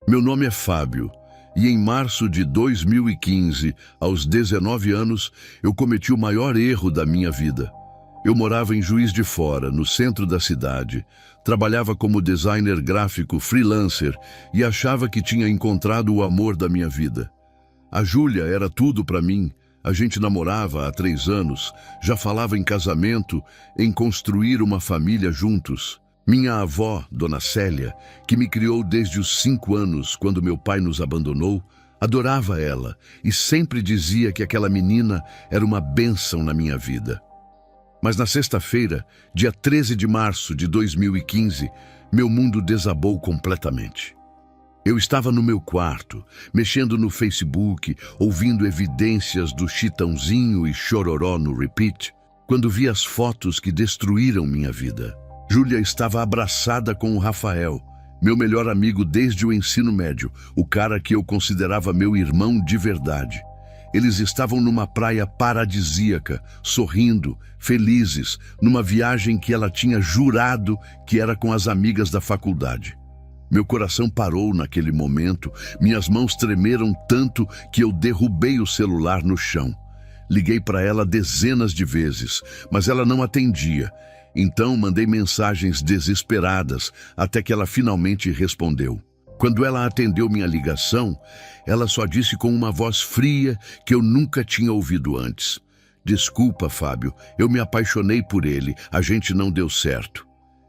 Meu nome é Fábio, e em março de 2015, aos 19 anos, eu cometi o maior erro da minha vida. Eu morava em Juiz de Fora, no centro da cidade, trabalhava como designer gráfico freelancer e achava que tinha encontrado o amor da minha vida. A Júlia era tudo para mim. A gente namorava há 3 anos, já falava em casamento, em construir uma família juntos. Minha avó, Dona Célia, que me criou desde os 5 anos, quando meu pai nos abandonou, adorava ela e sempre dizia que aquela menina era uma bênção na minha vida. Mas na sexta-feira, dia 13 de março de 2015, meu mundo desabou completamente. Eu estava no meu quarto, mexendo no Facebook, ouvindo evidências do Chitãozinho e Chororó no repeat, quando vi as fotos que destruíram minha vida. Júlia estava abraçada com o Rafael, meu melhor amigo desde o ensino médio, o cara que eu considerava meu irmão de verdade. Eles estavam numa praia paradisíaca, sorrindo, felizes, numa viagem que ela tinha jurado que era com as amigas da faculdade. Meu coração parou naquele momento, minhas mãos tremeram tanto que eu derrubei o celular no chão. Liguei para ela dezenas de vezes, mas ela não atendia. Então mandei mensagens desesperadas, até que ela finalmente respondeu. Quando ela atendeu minha ligação, ela só disse com uma voz fria que eu nunca tinha ouvido antes. Desculpa, Fábio, eu me apaixonei por ele, a gente não deu certo.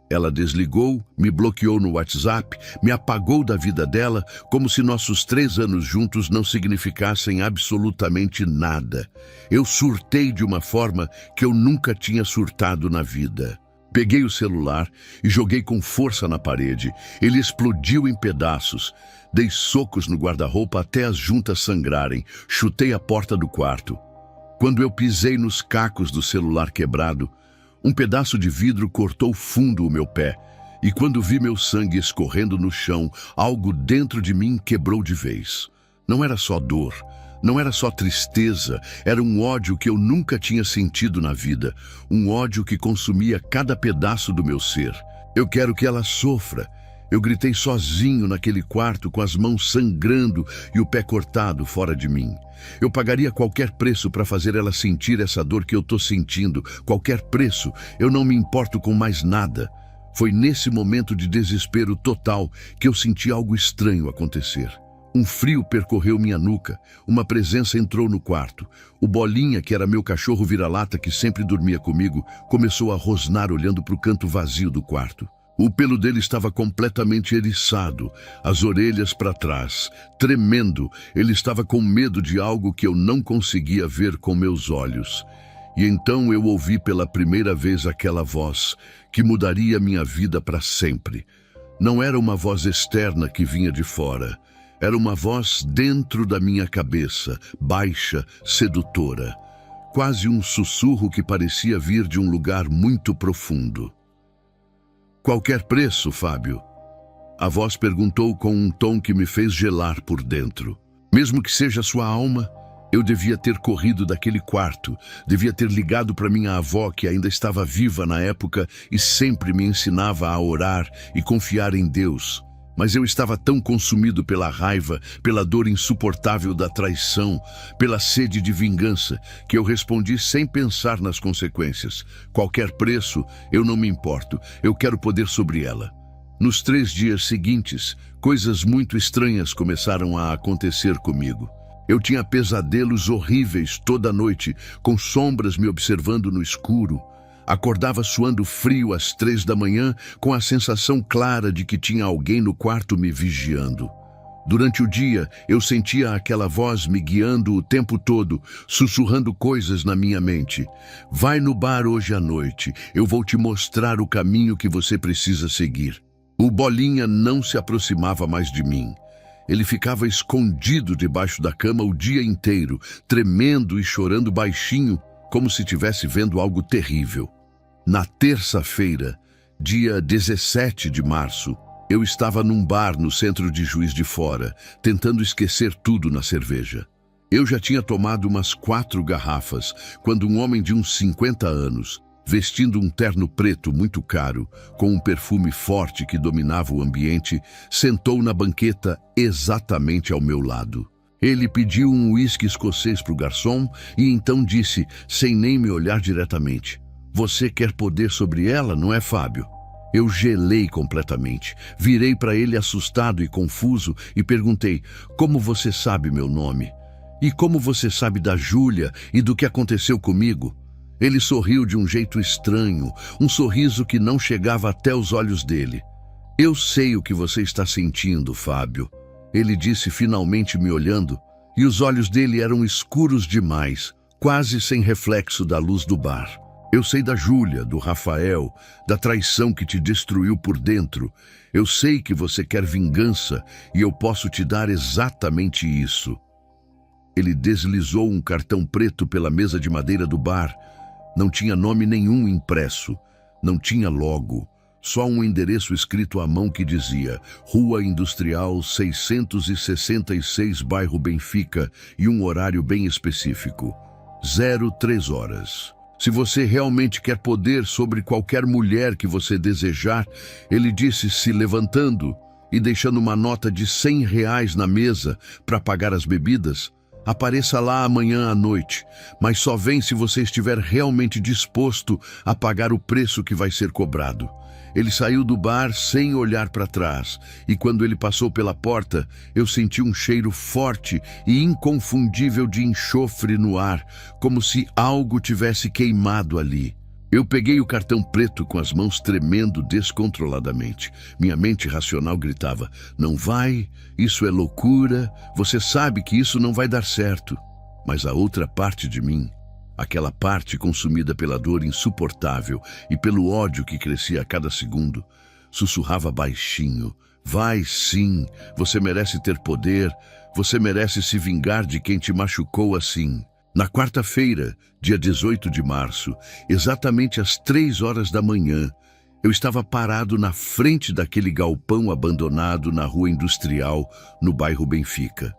Ela desligou, me bloqueou no WhatsApp, me apagou da vida dela, como se nossos 3 anos juntos não significassem absolutamente nada. Eu surtei de uma forma que eu nunca tinha surtado na vida. Peguei o celular e joguei com força na parede. Ele explodiu em pedaços. Dei socos no guarda-roupa até as juntas sangrarem. Chutei a porta do quarto. Quando eu pisei nos cacos do celular quebrado, um pedaço de vidro cortou fundo o meu pé, e quando vi meu sangue escorrendo no chão, algo dentro de mim quebrou de vez. Não era só dor, não era só tristeza, era um ódio que eu nunca tinha sentido na vida, um ódio que consumia cada pedaço do meu ser. Eu quero que ela sofra. Eu gritei sozinho naquele quarto com as mãos sangrando e o pé cortado fora de mim. Eu pagaria qualquer preço para fazer ela sentir essa dor que eu estou sentindo. Qualquer preço, eu não me importo com mais nada. Foi nesse momento de desespero total que eu senti algo estranho acontecer. Um frio percorreu minha nuca, uma presença entrou no quarto. O Bolinha, que era meu cachorro vira-lata que sempre dormia comigo, começou a rosnar olhando para o canto vazio do quarto. O pelo dele estava completamente eriçado, as orelhas para trás, tremendo. Ele estava com medo de algo que eu não conseguia ver com meus olhos. E então eu ouvi pela primeira vez aquela voz que mudaria minha vida para sempre. Não era uma voz externa que vinha de fora. Era uma voz dentro da minha cabeça, baixa, sedutora. Quase um sussurro que parecia vir de um lugar muito profundo. Qualquer preço, Fábio? A voz perguntou com um tom que me fez gelar por dentro. Mesmo que seja sua alma, eu devia ter corrido daquele quarto, devia ter ligado para minha avó, que ainda estava viva na época e sempre me ensinava a orar e confiar em Deus. Mas eu estava tão consumido pela raiva, pela dor insuportável da traição, pela sede de vingança, que eu respondi sem pensar nas consequências. Qualquer preço, eu não me importo, eu quero poder sobre ela. Nos 3 dias seguintes, coisas muito estranhas começaram a acontecer comigo. Eu tinha pesadelos horríveis toda noite, com sombras me observando no escuro. Acordava suando frio às 3 da manhã, com a sensação clara de que tinha alguém no quarto me vigiando. Durante o dia, eu sentia aquela voz me guiando o tempo todo, sussurrando coisas na minha mente. Vai no bar hoje à noite, eu vou te mostrar o caminho que você precisa seguir. O Bolinha não se aproximava mais de mim. Ele ficava escondido debaixo da cama o dia inteiro, tremendo e chorando baixinho, como se estivesse vendo algo terrível. Na terça-feira, dia 17 de março, eu estava num bar no centro de Juiz de Fora, tentando esquecer tudo na cerveja. Eu já tinha tomado umas 4 garrafas, quando um homem de uns 50 anos vestindo um terno preto muito caro, com um perfume forte que dominava o ambiente, sentou na banqueta exatamente ao meu lado. Ele pediu um uísque escocês para o garçom e então disse, sem nem me olhar diretamente: "Você quer poder sobre ela, não é, Fábio?" Eu gelei completamente. Virei para ele assustado e confuso e perguntei: "Como você sabe meu nome? E como você sabe da Júlia e do que aconteceu comigo?" Ele sorriu de um jeito estranho, um sorriso que não chegava até os olhos dele. "Eu sei o que você está sentindo, Fábio," ele disse finalmente me olhando, e os olhos dele eram escuros demais, quase sem reflexo da luz do bar. "Eu sei da Júlia, do Rafael, da traição que te destruiu por dentro. Eu sei que você quer vingança e eu posso te dar exatamente isso." Ele deslizou um cartão preto pela mesa de madeira do bar. Não tinha nome nenhum impresso, não tinha logo, só um endereço escrito à mão que dizia Rua Industrial 666, bairro Benfica, e um horário bem específico, 03 horas. "Se você realmente quer poder sobre qualquer mulher que você desejar," ele disse, se levantando e deixando uma nota de R$ 100 na mesa para pagar as bebidas, "apareça lá amanhã à noite, mas só vem se você estiver realmente disposto a pagar o preço que vai ser cobrado." Ele saiu do bar sem olhar para trás, e quando ele passou pela porta, eu senti um cheiro forte e inconfundível de enxofre no ar, como se algo tivesse queimado ali. Eu peguei o cartão preto com as mãos tremendo descontroladamente. Minha mente racional gritava: "Não vai, isso é loucura, você sabe que isso não vai dar certo." Mas a outra parte de mim, aquela parte consumida pela dor insuportável e pelo ódio que crescia a cada segundo, sussurrava baixinho: "Vai sim, você merece ter poder, você merece se vingar de quem te machucou assim." Na quarta-feira, dia 18 de março, exatamente às 3 horas da manhã, eu estava parado na frente daquele galpão abandonado na Rua Industrial, no bairro Benfica.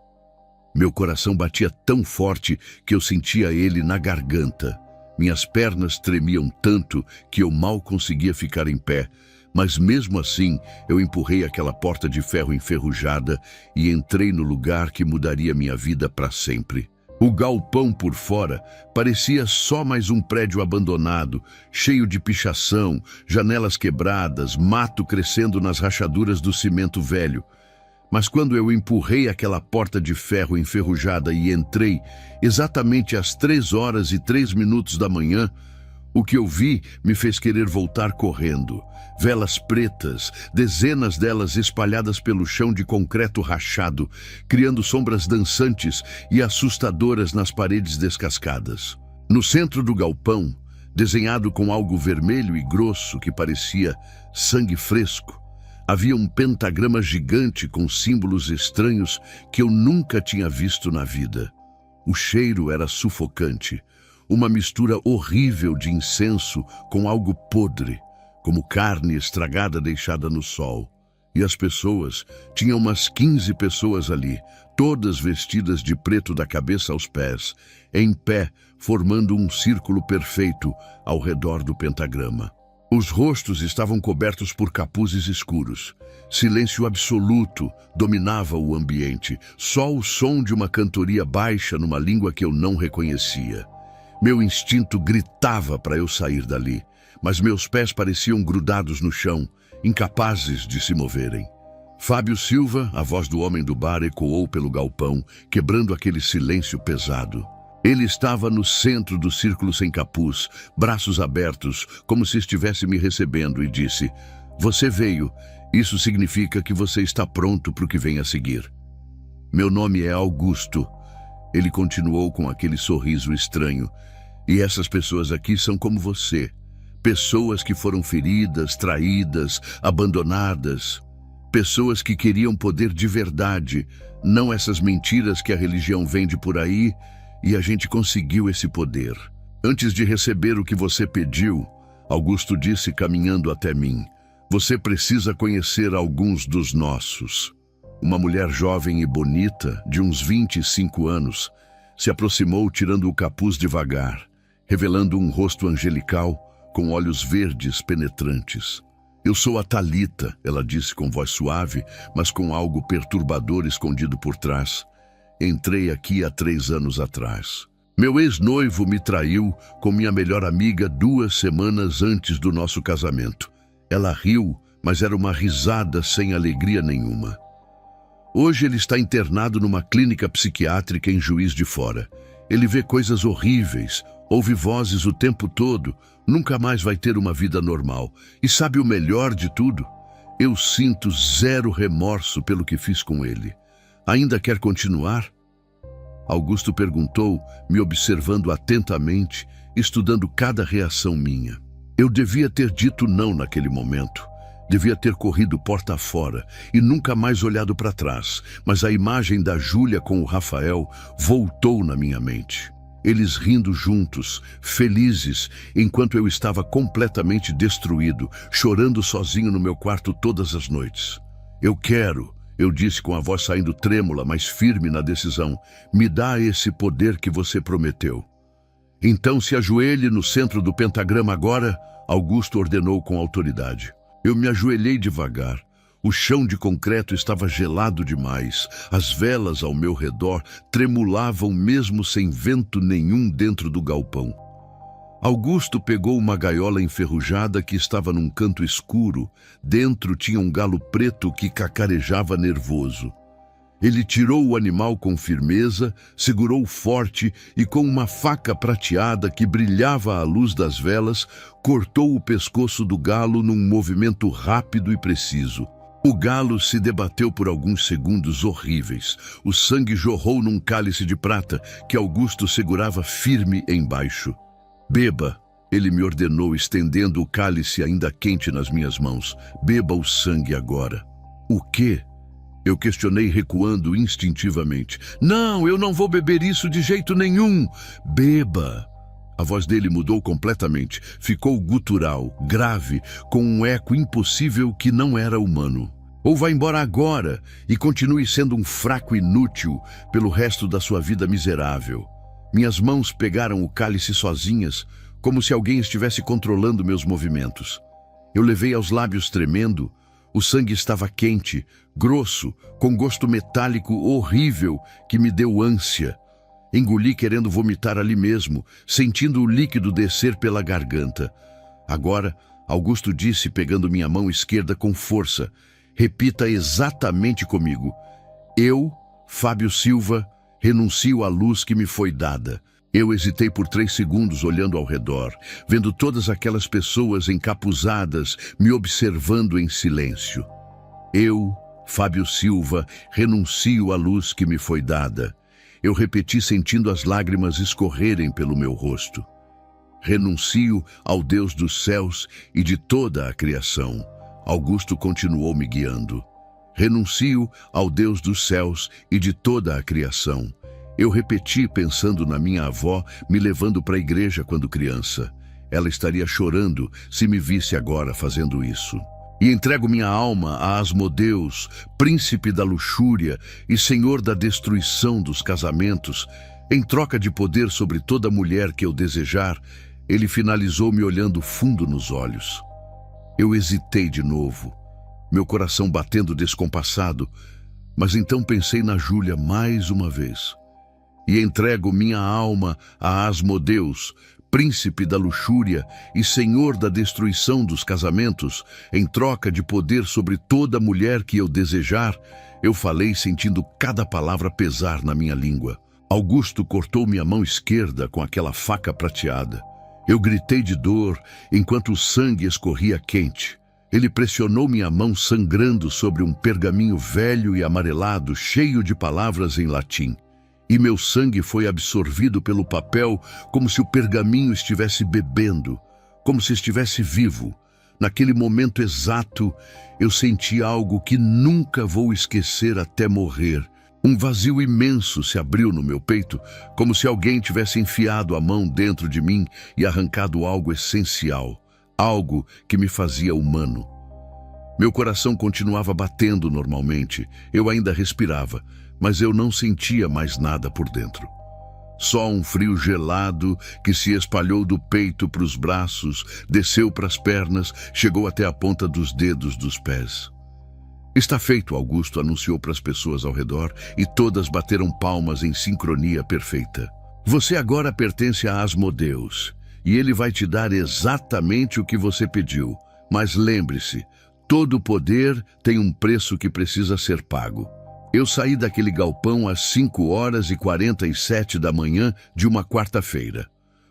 Meu coração batia tão forte que eu sentia ele na garganta. Minhas pernas tremiam tanto que eu mal conseguia ficar em pé, mas mesmo assim eu empurrei aquela porta de ferro enferrujada e entrei no lugar que mudaria minha vida para sempre. O galpão por fora parecia só mais um prédio abandonado, cheio de pichação, janelas quebradas, mato crescendo nas rachaduras do cimento velho. Mas quando eu empurrei aquela porta de ferro enferrujada e entrei, exatamente às 3h03 da manhã, o que eu vi me fez querer voltar correndo. Velas pretas, dezenas delas espalhadas pelo chão de concreto rachado, criando sombras dançantes e assustadoras nas paredes descascadas. No centro do galpão, desenhado com algo vermelho e grosso que parecia sangue fresco, havia um pentagrama gigante com símbolos estranhos que eu nunca tinha visto na vida. O cheiro era sufocante, uma mistura horrível de incenso com algo podre, como carne estragada deixada no sol. E as pessoas, tinha umas 15 pessoas ali, todas vestidas de preto da cabeça aos pés, em pé, formando um círculo perfeito ao redor do pentagrama. Os rostos estavam cobertos por capuzes escuros. Silêncio absoluto dominava o ambiente, só o som de uma cantoria baixa numa língua que eu não reconhecia. Meu instinto gritava para eu sair dali, mas meus pés pareciam grudados no chão, incapazes de se moverem. Fábio Silva, a voz do homem do bar, ecoou pelo galpão, quebrando aquele silêncio pesado. Ele estava no centro do círculo sem capuz, braços abertos, como se estivesse me recebendo, e disse: "Você veio. Isso significa que você está pronto para o que vem a seguir." "Meu nome é Augusto." Ele continuou com aquele sorriso estranho. "E essas pessoas aqui são como você. Pessoas que foram feridas, traídas, abandonadas. Pessoas que queriam poder de verdade, não essas mentiras que a religião vende por aí, e a gente conseguiu esse poder. Antes de receber o que você pediu," Augusto disse caminhando até mim, "você precisa conhecer alguns dos nossos." Uma mulher jovem e bonita, de uns 25 anos, se aproximou tirando o capuz devagar, revelando um rosto angelical, com olhos verdes penetrantes. Eu sou a Thalita, ela disse com voz suave, mas com algo perturbador escondido por trás. Entrei aqui há 3 anos atrás. Meu ex-noivo me traiu com minha melhor amiga 2 semanas antes do nosso casamento. Ela riu, mas era uma risada sem alegria nenhuma. Hoje ele está internado numa clínica psiquiátrica em Juiz de Fora. Ele vê coisas horríveis, ouve vozes o tempo todo, nunca mais vai ter uma vida normal. E sabe o melhor de tudo? Eu sinto 0 remorso pelo que fiz com ele. Ainda quer continuar? Augusto perguntou, me observando atentamente, estudando cada reação minha. Eu devia ter dito não naquele momento. Devia ter corrido porta fora e nunca mais olhado para trás, mas a imagem da Júlia com o Rafael voltou na minha mente. Eles rindo juntos, felizes, enquanto eu estava completamente destruído, chorando sozinho no meu quarto todas as noites. Eu disse com a voz saindo trêmula, mas firme na decisão, me dá esse poder que você prometeu. Então se ajoelhe no centro do pentagrama agora, Augusto ordenou com autoridade. Eu me ajoelhei devagar. O chão de concreto estava gelado demais. As velas ao meu redor tremulavam mesmo sem vento nenhum dentro do galpão. Augusto pegou uma gaiola enferrujada que estava num canto escuro. Dentro tinha um galo preto que cacarejava nervoso. Ele tirou o animal com firmeza, segurou forte e com uma faca prateada que brilhava à luz das velas, cortou o pescoço do galo num movimento rápido e preciso. O galo se debateu por alguns segundos horríveis. O sangue jorrou num cálice de prata que Augusto segurava firme embaixo. Beba, ele me ordenou, estendendo o cálice ainda quente nas minhas mãos. Beba o sangue agora. O quê? Eu questionei recuando instintivamente. Não, eu não vou beber isso de jeito nenhum. Beba. A voz dele mudou completamente. Ficou gutural, grave, com um eco impossível que não era humano. Ou vá embora agora e continue sendo um fraco inútil pelo resto da sua vida miserável. Minhas mãos pegaram o cálice sozinhas, como se alguém estivesse controlando meus movimentos. Eu levei aos lábios tremendo. O sangue estava quente, grosso, com gosto metálico horrível que me deu ânsia. Engoli querendo vomitar ali mesmo, sentindo o líquido descer pela garganta. Agora, Augusto disse, pegando minha mão esquerda com força, repita exatamente comigo. Eu, Fábio Silva, renuncio à luz que me foi dada. Eu hesitei por 3 segundos olhando ao redor, vendo todas aquelas pessoas encapuzadas me observando em silêncio. Eu, Fábio Silva, renuncio à luz que me foi dada. Eu repeti sentindo as lágrimas escorrerem pelo meu rosto. Renuncio ao Deus dos céus e de toda a criação. Augusto continuou me guiando. Renuncio ao Deus dos céus e de toda a criação. Eu repeti pensando na minha avó me levando para a igreja quando criança. Ela estaria chorando se me visse agora fazendo isso. E entrego minha alma a Asmodeus, príncipe da luxúria e senhor da destruição dos casamentos. Em troca de poder sobre toda mulher que eu desejar, ele finalizou me olhando fundo nos olhos. Eu hesitei de novo, meu coração batendo descompassado, mas então pensei na Júlia mais uma vez. E entrego minha alma a Asmodeus, príncipe da luxúria e senhor da destruição dos casamentos, em troca de poder sobre toda mulher que eu desejar. Eu falei sentindo cada palavra pesar na minha língua. Augusto cortou minha mão esquerda com aquela faca prateada. Eu gritei de dor enquanto o sangue escorria quente. Ele pressionou minha mão sangrando sobre um pergaminho velho e amarelado, cheio de palavras em latim. E meu sangue foi absorvido pelo papel como se o pergaminho estivesse bebendo, como se estivesse vivo. Naquele momento exato, eu senti algo que nunca vou esquecer até morrer. Um vazio imenso se abriu no meu peito, como se alguém tivesse enfiado a mão dentro de mim e arrancado algo essencial, algo que me fazia humano. Meu coração continuava batendo normalmente, eu ainda respirava, mas eu não sentia mais nada por dentro. Só um frio gelado que se espalhou do peito para os braços, desceu para as pernas, chegou até a ponta dos dedos dos pés. Está feito, Augusto anunciou para as pessoas ao redor e todas bateram palmas em sincronia perfeita. Você agora pertence a Asmodeus e ele vai te dar exatamente o que você pediu. Mas lembre-se, todo poder tem um preço que precisa ser pago. Eu saí daquele galpão às 5h47 da manhã de uma quarta-feira.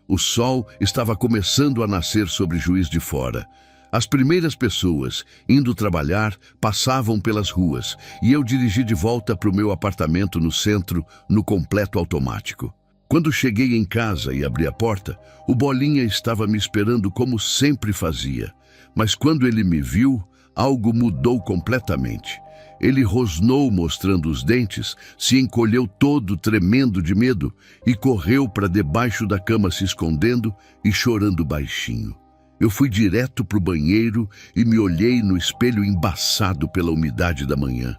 O sol estava começando a nascer sobre Juiz de Fora. As primeiras pessoas, indo trabalhar, passavam pelas ruas e eu dirigi de volta para o meu apartamento no centro, no completo automático. Quando cheguei em casa e abri a porta, o Bolinha estava me esperando como sempre fazia. Mas quando ele me viu, algo mudou completamente. Ele rosnou mostrando os dentes, se encolheu todo tremendo de medo e correu para debaixo da cama se escondendo e chorando baixinho. Eu fui direto para o banheiro e me olhei no espelho embaçado pela umidade da manhã.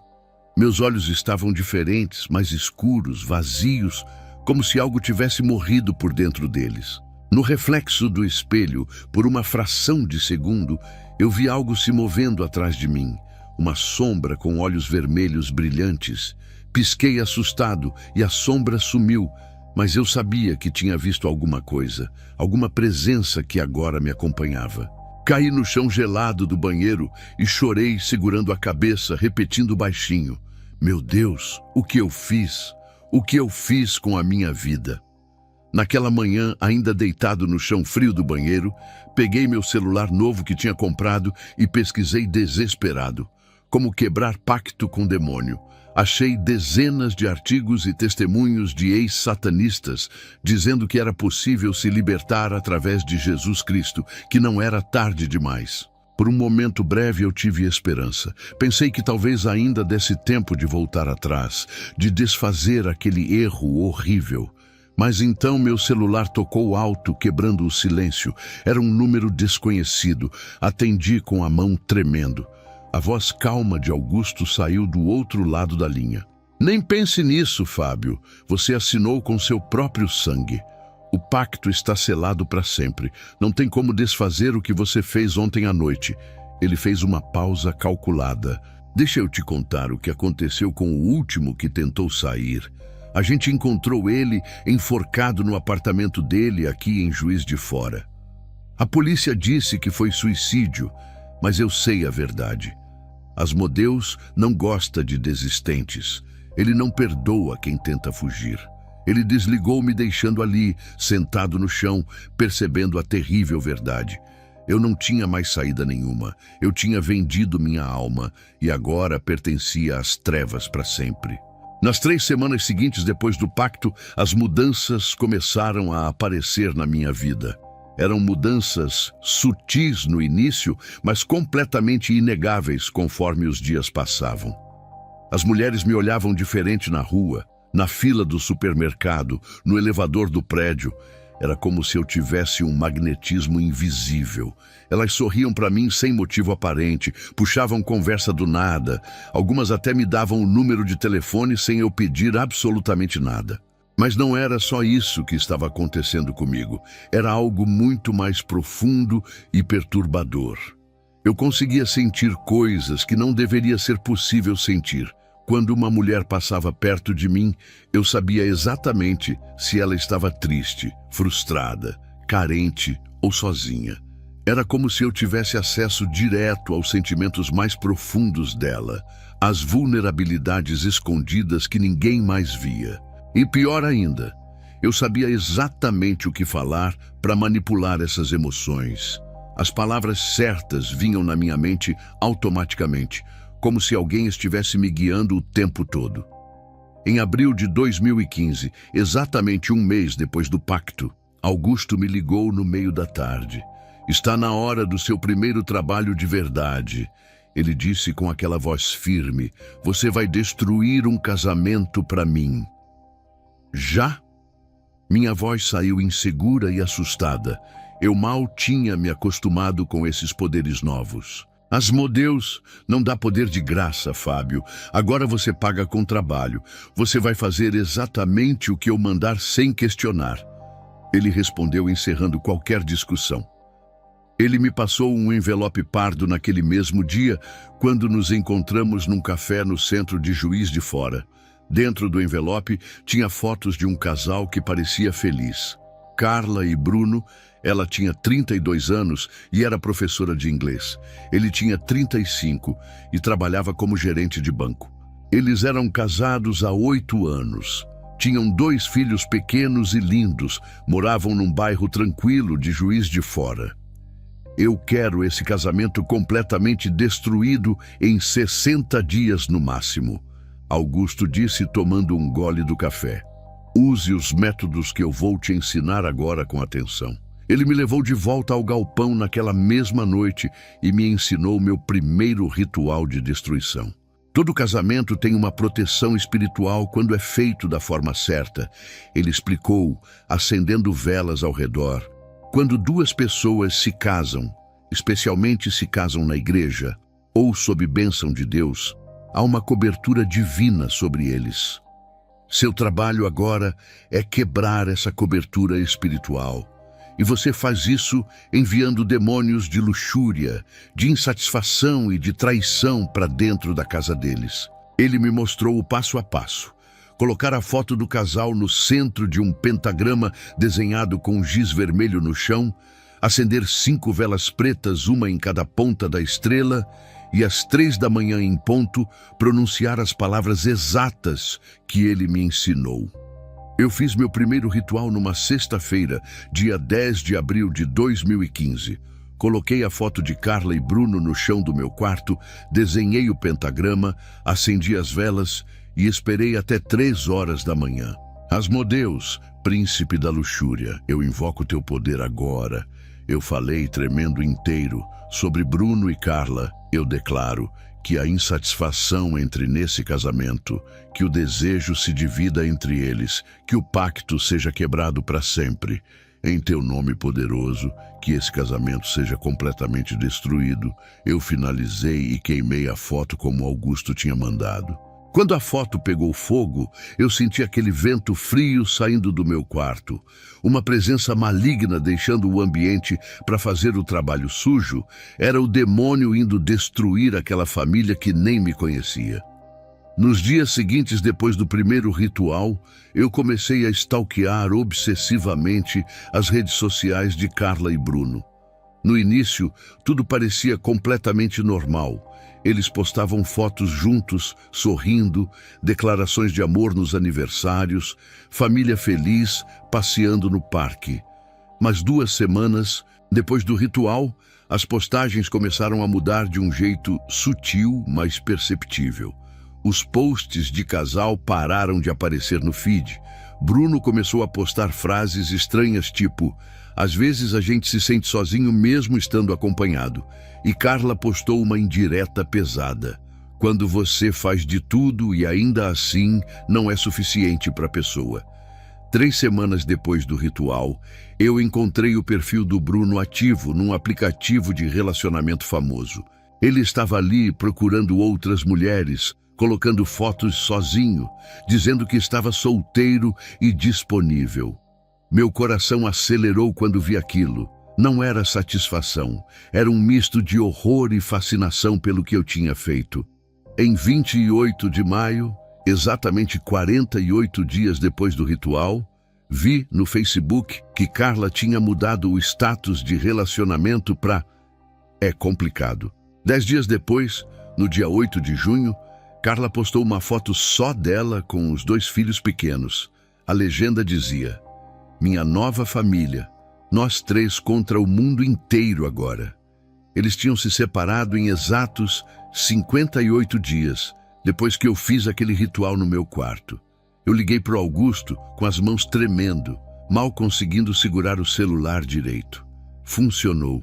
Meus olhos estavam diferentes, mais escuros, vazios, como se algo tivesse morrido por dentro deles. No reflexo do espelho, por uma fração de segundo, eu vi algo se movendo atrás de mim. Uma sombra com olhos vermelhos brilhantes. Pisquei assustado e a sombra sumiu, mas eu sabia que tinha visto alguma coisa, alguma presença que agora me acompanhava. Caí no chão gelado do banheiro e chorei segurando a cabeça, repetindo baixinho: meu Deus, o que eu fiz? O que eu fiz com a minha vida? Naquela manhã, ainda deitado no chão frio do banheiro, peguei meu celular novo que tinha comprado e pesquisei desesperado. Como quebrar pacto com o demônio. Achei dezenas de artigos e testemunhos de ex-satanistas dizendo que era possível se libertar através de Jesus Cristo, que não era tarde demais. Por um momento breve eu tive esperança. Pensei que talvez ainda desse tempo de voltar atrás, de desfazer aquele erro horrível. Mas então meu celular tocou alto, quebrando o silêncio. Era um número desconhecido. Atendi com a mão tremendo. A voz calma de Augusto saiu do outro lado da linha. Nem pense nisso, Fábio. Você assinou com seu próprio sangue. O pacto está selado para sempre. Não tem como desfazer o que você fez ontem à noite. Ele fez uma pausa calculada. Deixa eu te contar o que aconteceu com o último que tentou sair. A gente encontrou ele enforcado no apartamento dele aqui em Juiz de Fora. A polícia disse que foi suicídio, mas eu sei a verdade. Asmodeus não gosta de desistentes. Ele não perdoa quem tenta fugir. Ele desligou me deixando ali, sentado no chão, percebendo a terrível verdade. Eu não tinha mais saída nenhuma. Eu tinha vendido minha alma e agora pertencia às trevas para sempre. Nas 3 semanas seguintes depois do pacto, as mudanças começaram a aparecer na minha vida. Eram mudanças sutis no início, mas completamente inegáveis conforme os dias passavam. As mulheres me olhavam diferente na rua, na fila do supermercado, no elevador do prédio. Era como se eu tivesse um magnetismo invisível. Elas sorriam para mim sem motivo aparente, puxavam conversa do nada. Algumas até me davam o número de telefone sem eu pedir absolutamente nada. Mas não era só isso que estava acontecendo comigo. Era algo muito mais profundo e perturbador. Eu conseguia sentir coisas que não deveria ser possível sentir. Quando uma mulher passava perto de mim, eu sabia exatamente se ela estava triste, frustrada, carente ou sozinha. Era como se eu tivesse acesso direto aos sentimentos mais profundos dela, às vulnerabilidades escondidas que ninguém mais via. E pior ainda, eu sabia exatamente o que falar para manipular essas emoções. As palavras certas vinham na minha mente automaticamente, como se alguém estivesse me guiando o tempo todo. Em abril de 2015, exatamente um mês depois do pacto, Augusto me ligou no meio da tarde. Está na hora do seu primeiro trabalho de verdade. Ele disse com aquela voz firme: você vai destruir um casamento para mim. Já? Minha voz saiu insegura e assustada. Eu mal tinha me acostumado com esses poderes novos. Asmodeus, não dá poder de graça, Fábio. Agora você paga com trabalho. Você vai fazer exatamente o que eu mandar sem questionar. Ele respondeu, encerrando qualquer discussão. Ele me passou um envelope pardo naquele mesmo dia, quando nos encontramos num café no centro de Juiz de Fora. Dentro do envelope tinha fotos de um casal que parecia feliz. Carla e Bruno. Ela tinha 32 anos e era professora de inglês. Ele tinha 35 e trabalhava como gerente de banco. Eles eram casados há 8 anos. Tinham 2 filhos pequenos e lindos. Moravam num bairro tranquilo de Juiz de Fora. Eu quero esse casamento completamente destruído em 60 dias no máximo, Augusto disse tomando um gole do café. Use os métodos que eu vou te ensinar agora com atenção. Ele me levou de volta ao galpão naquela mesma noite e me ensinou meu primeiro ritual de destruição. Todo casamento tem uma proteção espiritual quando é feito da forma certa. Ele explicou, acendendo velas ao redor. Quando 2 pessoas se casam, especialmente se casam na igreja, ou sob bênção de Deus, há uma cobertura divina sobre eles. Seu trabalho agora é quebrar essa cobertura espiritual. E você faz isso enviando demônios de luxúria, de insatisfação e de traição para dentro da casa deles. Ele me mostrou o passo a passo. Colocar a foto do casal no centro de um pentagrama desenhado com giz vermelho no chão, acender 5 velas pretas, uma em cada ponta da estrela, e às 3 da manhã em ponto, pronunciar as palavras exatas que ele me ensinou. Eu fiz meu primeiro ritual numa sexta-feira, dia 10 de abril de 2015. Coloquei a foto de Carla e Bruno no chão do meu quarto, desenhei o pentagrama, acendi as velas e esperei até 3 horas da manhã. Asmodeus, príncipe da luxúria, eu invoco teu poder agora. Eu falei tremendo inteiro. Sobre Bruno e Carla, eu declaro que a insatisfação entre nesse casamento, que o desejo se divida entre eles, que o pacto seja quebrado para sempre. Em teu nome poderoso, que esse casamento seja completamente destruído. Eu finalizei e queimei a foto como Augusto tinha mandado. Quando a foto pegou fogo, eu senti aquele vento frio saindo do meu quarto. Uma presença maligna deixando o ambiente para fazer o trabalho sujo. Era o demônio indo destruir aquela família que nem me conhecia. Nos dias seguintes, depois do primeiro ritual, eu comecei a stalkear obsessivamente as redes sociais de Carla e Bruno. No início, tudo parecia completamente normal. Eles postavam fotos juntos, sorrindo, declarações de amor nos aniversários, família feliz, passeando no parque. Mas 2 semanas depois do ritual, as postagens começaram a mudar de um jeito sutil, mas perceptível. Os posts de casal pararam de aparecer no feed. Bruno começou a postar frases estranhas tipo: às vezes a gente se sente sozinho mesmo estando acompanhado. E Carla postou uma indireta pesada: quando você faz de tudo e ainda assim não é suficiente para a pessoa. 3 semanas depois do ritual, eu encontrei o perfil do Bruno ativo num aplicativo de relacionamento famoso. Ele estava ali procurando outras mulheres, colocando fotos sozinho, dizendo que estava solteiro e disponível. Meu coração acelerou quando vi aquilo. Não era satisfação, era um misto de horror e fascinação pelo que eu tinha feito. Em 28 de maio, exatamente 48 dias depois do ritual, vi no Facebook que Carla tinha mudado o status de relacionamento para "é complicado". 10 dias depois, no dia 8 de junho, Carla postou uma foto só dela com os 2 filhos pequenos. A legenda dizia: "Minha nova família, nós 3 contra o mundo inteiro agora". Eles tinham se separado em exatos 58 dias, depois que eu fiz aquele ritual no meu quarto. Eu liguei para o Augusto com as mãos tremendo, mal conseguindo segurar o celular direito. Funcionou.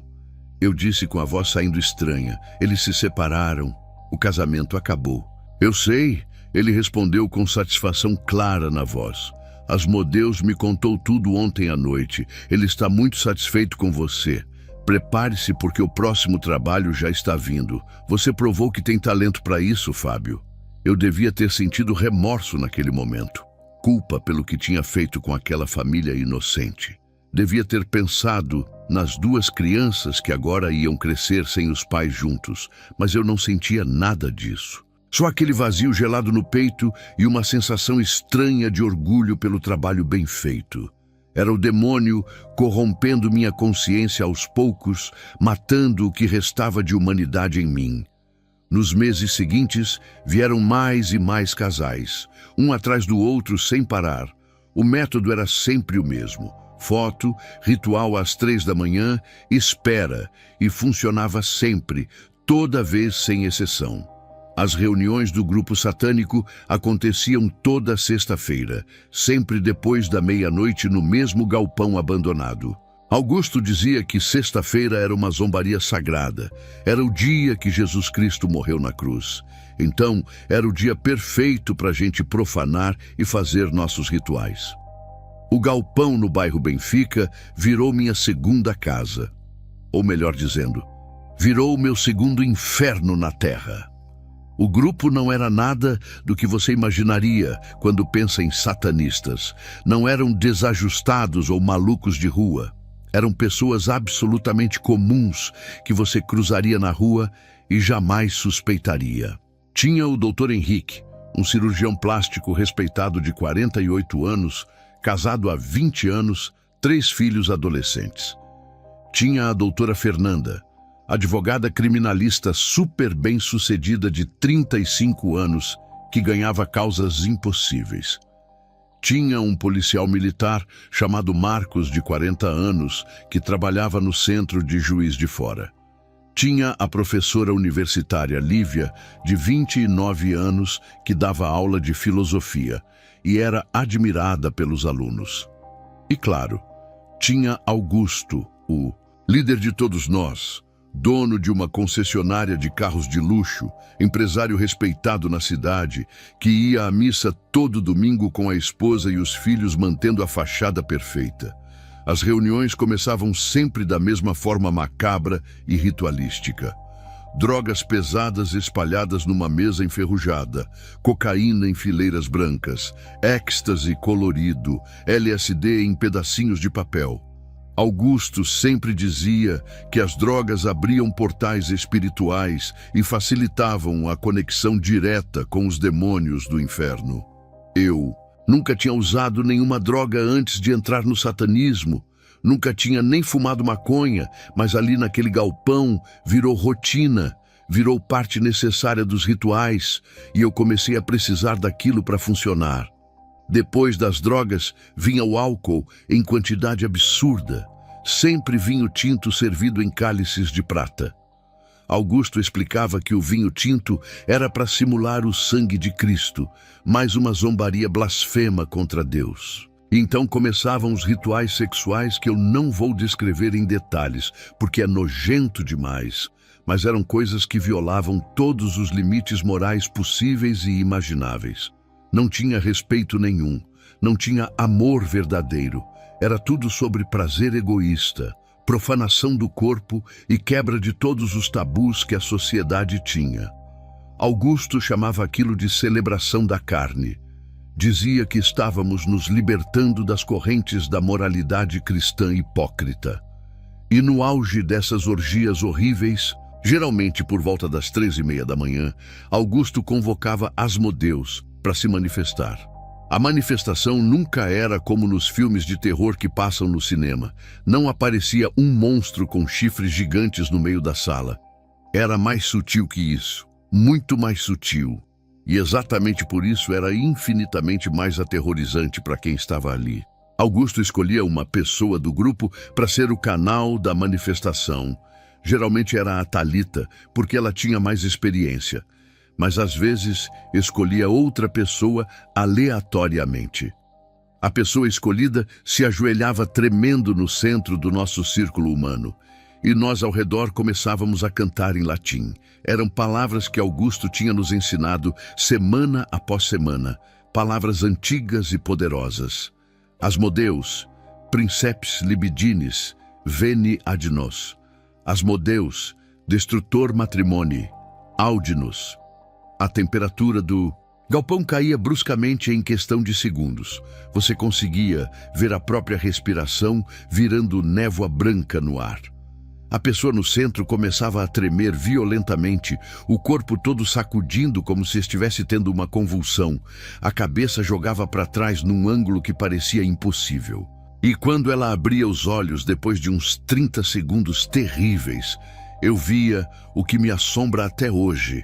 Eu disse com a voz saindo estranha: eles se separaram, o casamento acabou. Eu sei, ele respondeu com satisfação clara na voz. Asmodeus me contou tudo ontem à noite. Ele está muito satisfeito com você. Prepare-se porque o próximo trabalho já está vindo. Você provou que tem talento para isso, Fábio. Eu devia ter sentido remorso naquele momento. Culpa pelo que tinha feito com aquela família inocente. Devia ter pensado nas duas crianças que agora iam crescer sem os pais juntos, mas eu não sentia nada disso. Só aquele vazio gelado no peito e uma sensação estranha de orgulho pelo trabalho bem feito. Era o demônio corrompendo minha consciência aos poucos, matando o que restava de humanidade em mim. Nos meses seguintes, vieram mais e mais casais, um atrás do outro sem parar. O método era sempre o mesmo. Foto, ritual às 3 da manhã, espera, e funcionava sempre, toda vez sem exceção. As reuniões do grupo satânico aconteciam toda sexta-feira, sempre depois da meia-noite no mesmo galpão abandonado. Augusto dizia que sexta-feira era uma zombaria sagrada. Era o dia que Jesus Cristo morreu na cruz. Então, era o dia perfeito para a gente profanar e fazer nossos rituais. O galpão no bairro Benfica virou minha segunda casa. Ou melhor dizendo, virou o meu segundo inferno na terra. O grupo não era nada do que você imaginaria quando pensa em satanistas. Não eram desajustados ou malucos de rua. Eram pessoas absolutamente comuns que você cruzaria na rua e jamais suspeitaria. Tinha o Dr. Henrique, um cirurgião plástico respeitado de 48 anos, casado há 20 anos, 3 filhos adolescentes. Tinha a doutora Fernanda, advogada criminalista super bem-sucedida de 35 anos, que ganhava causas impossíveis. Tinha um policial militar chamado Marcos, de 40 anos, que trabalhava no centro de Juiz de Fora. Tinha a professora universitária Lívia, de 29 anos, que dava aula de filosofia e era admirada pelos alunos. E claro, tinha Augusto, o líder de todos nós, dono de uma concessionária de carros de luxo, empresário respeitado na cidade, que ia à missa todo domingo com a esposa e os filhos mantendo a fachada perfeita. As reuniões começavam sempre da mesma forma macabra e ritualística. Drogas pesadas espalhadas numa mesa enferrujada, cocaína em fileiras brancas, êxtase colorido, LSD em pedacinhos de papel. Augusto sempre dizia que as drogas abriam portais espirituais e facilitavam a conexão direta com os demônios do inferno. Eu nunca tinha usado nenhuma droga antes de entrar no satanismo, nunca tinha nem fumado maconha, mas ali naquele galpão virou rotina, virou parte necessária dos rituais e eu comecei a precisar daquilo para funcionar. Depois das drogas, vinha o álcool em quantidade absurda. Sempre vinho tinto servido em cálices de prata. Augusto explicava que o vinho tinto era para simular o sangue de Cristo, mais uma zombaria blasfema contra Deus. E então começavam os rituais sexuais que eu não vou descrever em detalhes, porque é nojento demais, mas eram coisas que violavam todos os limites morais possíveis e imagináveis. Não tinha respeito nenhum, não tinha amor verdadeiro. Era tudo sobre prazer egoísta, profanação do corpo e quebra de todos os tabus que a sociedade tinha. Augusto chamava aquilo de celebração da carne. Dizia que estávamos nos libertando das correntes da moralidade cristã hipócrita. E no auge dessas orgias horríveis, geralmente por volta das 3:30 da manhã, Augusto convocava Asmodeus para se manifestar. A manifestação nunca era como nos filmes de terror que passam no cinema. Não aparecia um monstro com chifres gigantes no meio da sala. Era mais sutil que isso, muito mais sutil. E exatamente por isso era infinitamente mais aterrorizante para quem estava ali. Augusto escolhia uma pessoa do grupo para ser o canal da manifestação. Geralmente era a Thalita, porque ela tinha mais experiência. Mas às vezes escolhia outra pessoa aleatoriamente. A pessoa escolhida se ajoelhava tremendo no centro do nosso círculo humano, e nós ao redor começávamos a cantar em latim. Eram palavras que Augusto tinha nos ensinado semana após semana, palavras antigas e poderosas. Asmodeus, Princeps libidinis, veni ad nos. Asmodeus, destrutor matrimônio, aude-nos. A temperatura do galpão caía bruscamente em questão de segundos. Você conseguia ver a própria respiração virando névoa branca no ar. A pessoa no centro começava a tremer violentamente, o corpo todo sacudindo como se estivesse tendo uma convulsão. A cabeça jogava para trás num ângulo que parecia impossível. E quando ela abria os olhos, depois de uns 30 segundos terríveis, eu via o que me assombra até hoje.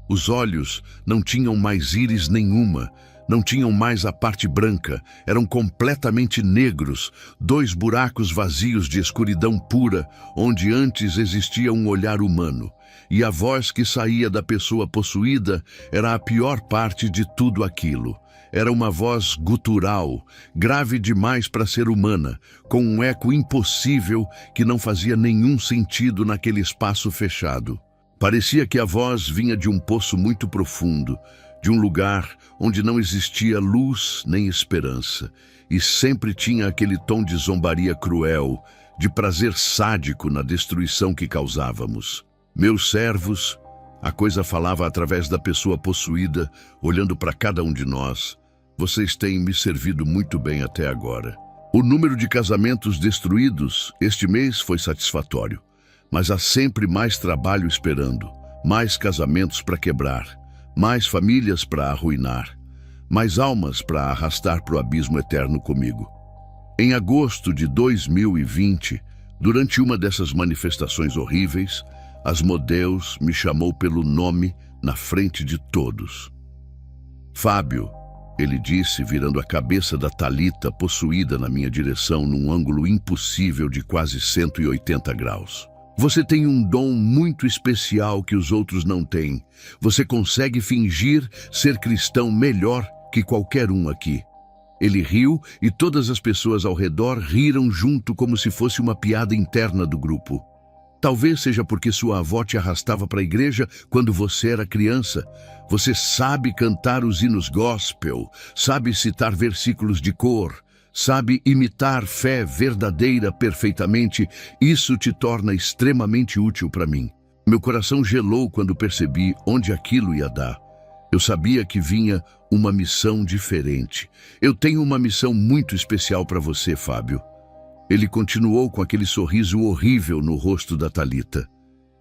Os olhos não tinham mais íris nenhuma, não tinham mais a parte branca, eram completamente negros, 2 buracos vazios de escuridão pura, onde antes existia um olhar humano. E a voz que saía da pessoa possuída era a pior parte de tudo aquilo. Era uma voz gutural, grave demais para ser humana, com um eco impossível que não fazia nenhum sentido naquele espaço fechado. Parecia que a voz vinha de um poço muito profundo, de um lugar onde não existia luz nem esperança, e sempre tinha aquele tom de zombaria cruel, de prazer sádico na destruição que causávamos. Meus servos, a coisa falava através da pessoa possuída, olhando para cada um de nós. Vocês têm me servido muito bem até agora. O número de casamentos destruídos este mês foi satisfatório, mas há sempre mais trabalho esperando, mais casamentos para quebrar, mais famílias para arruinar, mais almas para arrastar para o abismo eterno comigo. Em agosto de 2020, durante uma dessas manifestações horríveis, Asmodeus me chamou pelo nome na frente de todos. Fábio, ele disse, virando a cabeça da Thalita possuída na minha direção num ângulo impossível de quase 180 graus. Você tem um dom muito especial que os outros não têm. Você consegue fingir ser cristão melhor que qualquer um aqui. Ele riu e todas as pessoas ao redor riram junto como se fosse uma piada interna do grupo. Talvez seja porque sua avó te arrastava para a igreja quando você era criança. Você sabe cantar os hinos gospel, sabe citar versículos de cor, sabe imitar fé verdadeira perfeitamente. Isso te torna extremamente útil para mim. Meu coração gelou quando percebi onde aquilo ia dar. Eu sabia que vinha uma missão diferente. Eu tenho uma missão muito especial para você, Fábio. Ele continuou com aquele sorriso horrível no rosto da Thalita.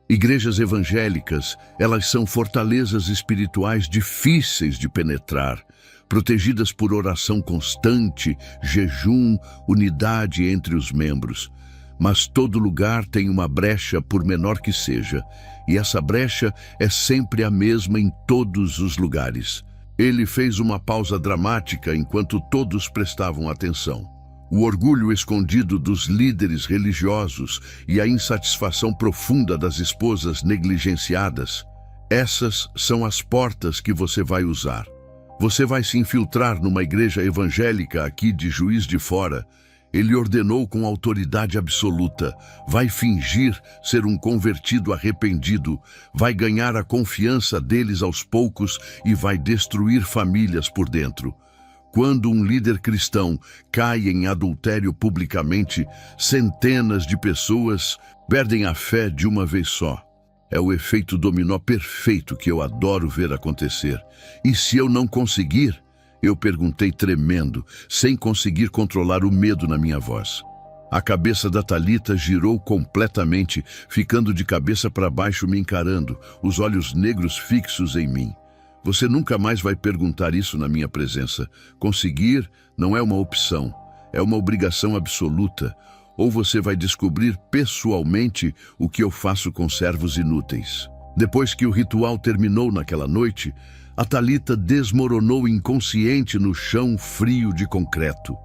Igrejas evangélicas, elas são fortalezas espirituais difíceis de penetrar, protegidas por oração constante, jejum, unidade entre os membros. Mas todo lugar tem uma brecha, por menor que seja, e essa brecha é sempre a mesma em todos os lugares. Ele fez uma pausa dramática enquanto todos prestavam atenção. O orgulho escondido dos líderes religiosos e a insatisfação profunda das esposas negligenciadas. Essas são as portas que você vai usar. Você vai se infiltrar numa igreja evangélica aqui de Juiz de Fora. Ele ordenou com autoridade absoluta. Vai fingir ser um convertido arrependido. Vai ganhar a confiança deles aos poucos e vai destruir famílias por dentro. Quando um líder cristão cai em adultério publicamente, centenas de pessoas perdem a fé de uma vez só. É o efeito dominó perfeito que eu adoro ver acontecer. E se eu não conseguir? Eu perguntei tremendo, sem conseguir controlar o medo na minha voz. A cabeça da Thalita girou completamente, ficando de cabeça para baixo me encarando, os olhos negros fixos em mim. Você nunca mais vai perguntar isso na minha presença. Conseguir não é uma opção, é uma obrigação absoluta. Ou você vai descobrir pessoalmente o que eu faço com servos inúteis. Depois que o ritual terminou naquela noite, a Thalita desmoronou inconsciente no chão frio de concreto.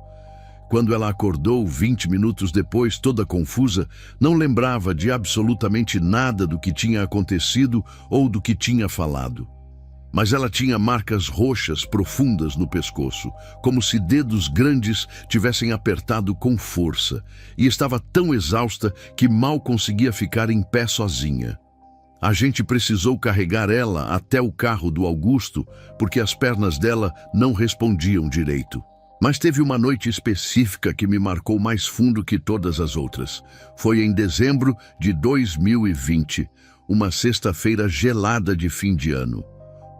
Quando ela acordou 20 minutos depois, toda confusa, não lembrava de absolutamente nada do que tinha acontecido ou do que tinha falado. Mas ela tinha marcas roxas profundas no pescoço, como se dedos grandes tivessem apertado com força, e estava tão exausta que mal conseguia ficar em pé sozinha. A gente precisou carregar ela até o carro do Augusto, porque as pernas dela não respondiam direito. Mas teve uma noite específica que me marcou mais fundo que todas as outras. Foi em dezembro de 2020, uma sexta-feira gelada de fim de ano.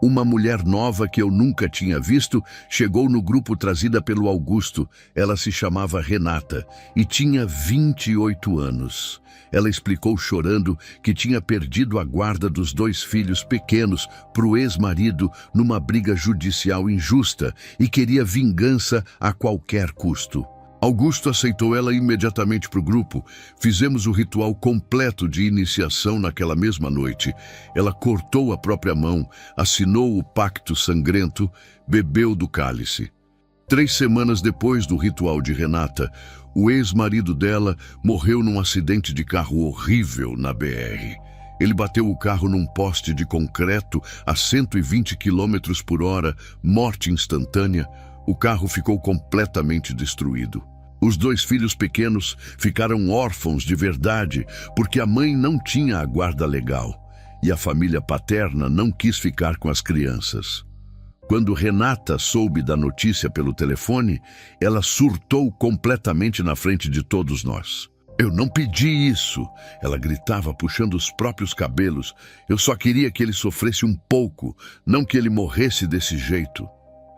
Uma mulher nova que eu nunca tinha visto chegou no grupo trazida pelo Augusto. Ela se chamava Renata e tinha 28 anos. Ela explicou chorando que tinha perdido a guarda dos 2 filhos pequenos para o ex-marido numa briga judicial injusta e queria vingança a qualquer custo. Augusto aceitou ela imediatamente para o grupo. Fizemos o ritual completo de iniciação naquela mesma noite. Ela cortou a própria mão, assinou o pacto sangrento, bebeu do cálice. 3 semanas depois do ritual de Renata, o ex-marido dela morreu num acidente de carro horrível na BR. Ele bateu o carro num poste de concreto a 120 km por hora, morte instantânea. O carro ficou completamente destruído. Os 2 filhos pequenos ficaram órfãos de verdade porque a mãe não tinha a guarda legal e a família paterna não quis ficar com as crianças. Quando Renata soube da notícia pelo telefone, ela surtou completamente na frente de todos nós. "Eu não pedi isso", ela gritava, puxando os próprios cabelos. "Eu só queria que ele sofresse um pouco, não que ele morresse desse jeito.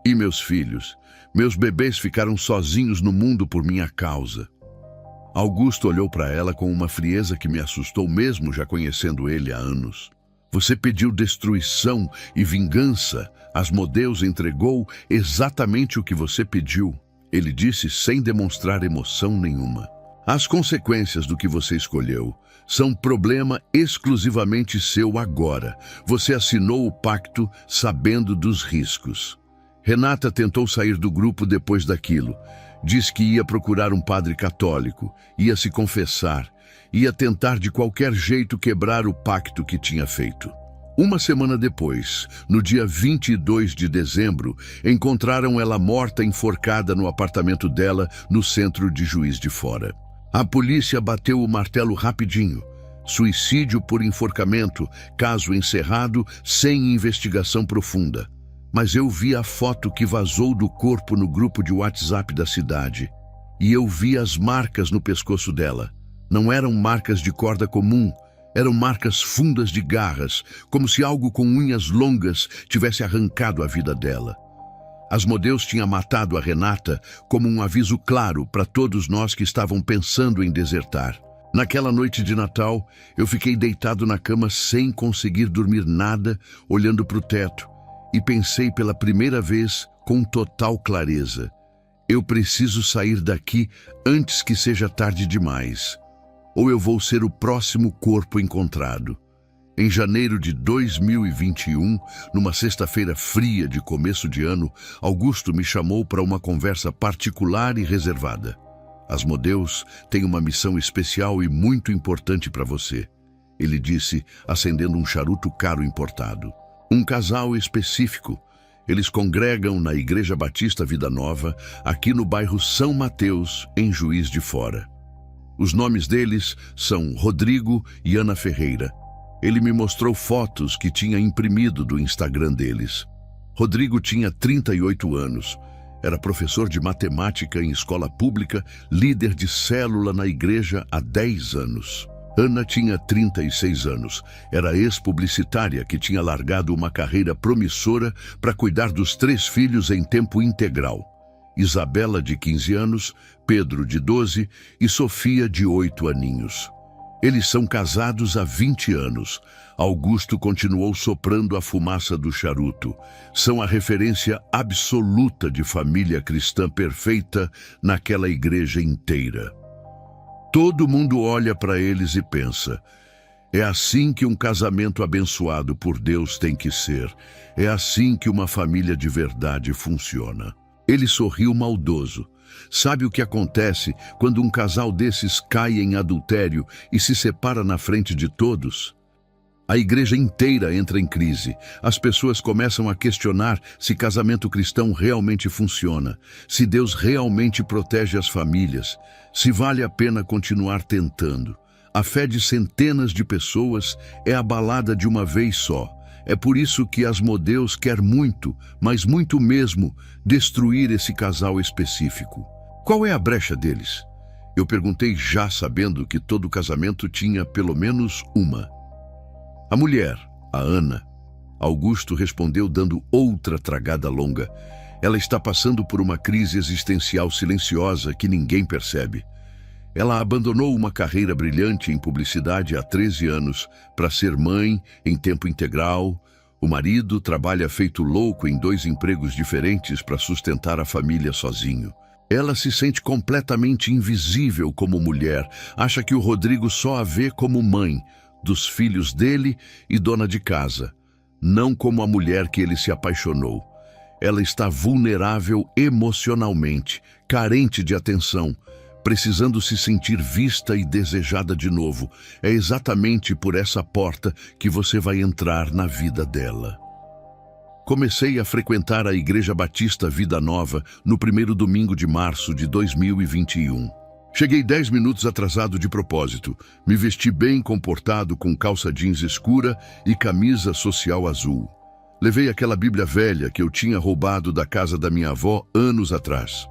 E meus filhos? Meus bebês ficaram sozinhos no mundo por minha causa." Augusto olhou para ela com uma frieza que me assustou mesmo já conhecendo ele há anos. "Você pediu destruição e vingança. Asmodeus entregou exatamente o que você pediu", ele disse sem demonstrar emoção nenhuma. "As consequências do que você escolheu são problema exclusivamente seu agora. Você assinou o pacto sabendo dos riscos." Renata tentou sair do grupo depois daquilo. Diz que ia procurar um padre católico, ia se confessar, ia tentar de qualquer jeito quebrar o pacto que tinha feito. Uma semana depois, no dia 22 de dezembro, encontraram ela morta enforcada no apartamento dela, no centro de Juiz de Fora. A polícia bateu o martelo rapidinho. Suicídio por enforcamento, caso encerrado, sem investigação profunda. Mas eu vi a foto que vazou do corpo no grupo de WhatsApp da cidade. E eu vi as marcas no pescoço dela. Não eram marcas de corda comum, eram marcas fundas de garras, como se algo com unhas longas tivesse arrancado a vida dela. Asmodeus tinha matado a Renata como um aviso claro para todos nós que estavam pensando em desertar. Naquela noite de Natal, eu fiquei deitado na cama sem conseguir dormir nada, olhando para o teto. E pensei pela primeira vez com total clareza: eu preciso sair daqui antes que seja tarde demais, ou eu vou ser o próximo corpo encontrado. Em janeiro de 2021, numa sexta-feira fria de começo de ano, Augusto me chamou para uma conversa particular e reservada. "Asmodeus tem uma missão especial e muito importante para você", ele disse, acendendo um charuto caro importado. "Um casal específico. Eles congregam na Igreja Batista Vida Nova, aqui no bairro São Mateus, em Juiz de Fora. Os nomes deles são Rodrigo e Ana Ferreira." Ele me mostrou fotos que tinha imprimido do Instagram deles. Rodrigo tinha 38 anos. Era professor de matemática em escola pública, líder de célula na igreja há 10 anos. Ana tinha 36 anos. Era ex-publicitária que tinha largado uma carreira promissora para cuidar dos 3 filhos em tempo integral. Isabela, de 15 anos, Pedro, de 12 e Sofia, de 8 aninhos. Eles são casados há 20 anos. Augusto continuou soprando a fumaça do charuto. São a referência absoluta de família cristã perfeita naquela igreja inteira. Todo mundo olha para eles e pensa: é assim que um casamento abençoado por Deus tem que ser. É assim que uma família de verdade funciona. Ele sorriu maldoso. Sabe o que acontece quando um casal desses cai em adultério e se separa na frente de todos? A igreja inteira entra em crise. As pessoas começam a questionar se casamento cristão realmente funciona, se Deus realmente protege as famílias, se vale a pena continuar tentando. A fé de centenas de pessoas é abalada de uma vez só. É por isso que Asmodeus quer muito, mas muito mesmo, destruir esse casal específico. Qual é a brecha deles? Eu perguntei já sabendo que todo casamento tinha pelo menos uma. A mulher, a Ana. Augusto respondeu dando outra tragada longa. Ela está passando por uma crise existencial silenciosa que ninguém percebe. Ela abandonou uma carreira brilhante em publicidade há 13 anos para ser mãe em tempo integral. O marido trabalha feito louco em 2 empregos diferentes para sustentar a família sozinho. Ela se sente completamente invisível como mulher, acha que o Rodrigo só a vê como mãe dos filhos dele e dona de casa, não como a mulher que ele se apaixonou. Ela está vulnerável emocionalmente, carente de atenção, precisando se sentir vista e desejada de novo. É exatamente por essa porta que você vai entrar na vida dela. Comecei a frequentar a Igreja Batista Vida Nova no primeiro domingo de março de 2021. Cheguei 10 minutos atrasado de propósito. Me vesti bem comportado com calça jeans escura e camisa social azul. Levei aquela Bíblia velha que eu tinha roubado da casa da minha avó anos atrás.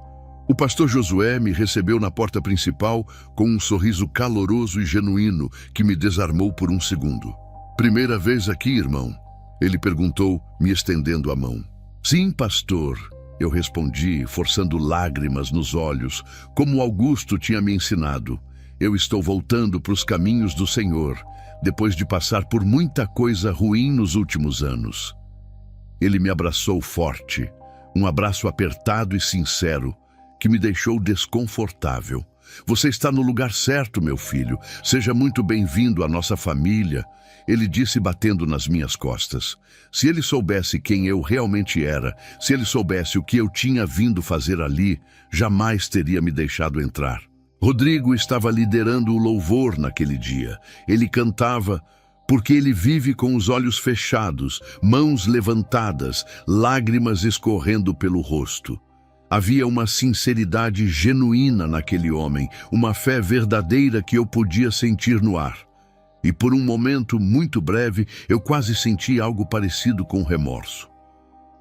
O pastor Josué me recebeu na porta principal com um sorriso caloroso e genuíno que me desarmou por um segundo. Primeira vez aqui, irmão? Ele perguntou, me estendendo a mão. Sim, pastor, eu respondi, forçando lágrimas nos olhos, como Augusto tinha me ensinado. Eu estou voltando para os caminhos do Senhor, depois de passar por muita coisa ruim nos últimos anos. Ele me abraçou forte, um abraço apertado e sincero, que me deixou desconfortável. Você está no lugar certo, meu filho. Seja muito bem-vindo à nossa família. Ele disse batendo nas minhas costas. Se ele soubesse quem eu realmente era, se ele soubesse o que eu tinha vindo fazer ali, jamais teria me deixado entrar. Rodrigo estava liderando o louvor naquele dia. Ele cantava porque ele vive com os olhos fechados, mãos levantadas, lágrimas escorrendo pelo rosto. Havia uma sinceridade genuína naquele homem, uma fé verdadeira que eu podia sentir no ar. E por um momento muito breve, eu quase senti algo parecido com remorso.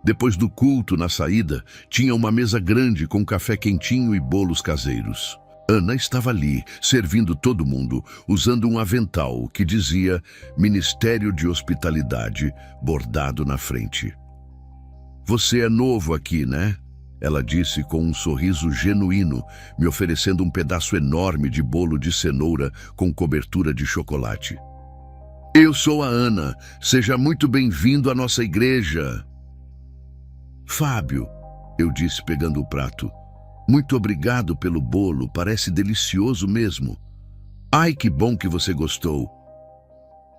Depois do culto, na saída, tinha uma mesa grande com café quentinho e bolos caseiros. Ana estava ali, servindo todo mundo, usando um avental que dizia Ministério de Hospitalidade, bordado na frente. Você é novo aqui, né? Ela disse com um sorriso genuíno, me oferecendo um pedaço enorme de bolo de cenoura com cobertura de chocolate. Eu sou a Ana. Seja muito bem-vindo à nossa igreja. Fábio, eu disse pegando o prato. Muito obrigado pelo bolo, parece delicioso mesmo. Ai, que bom que você gostou.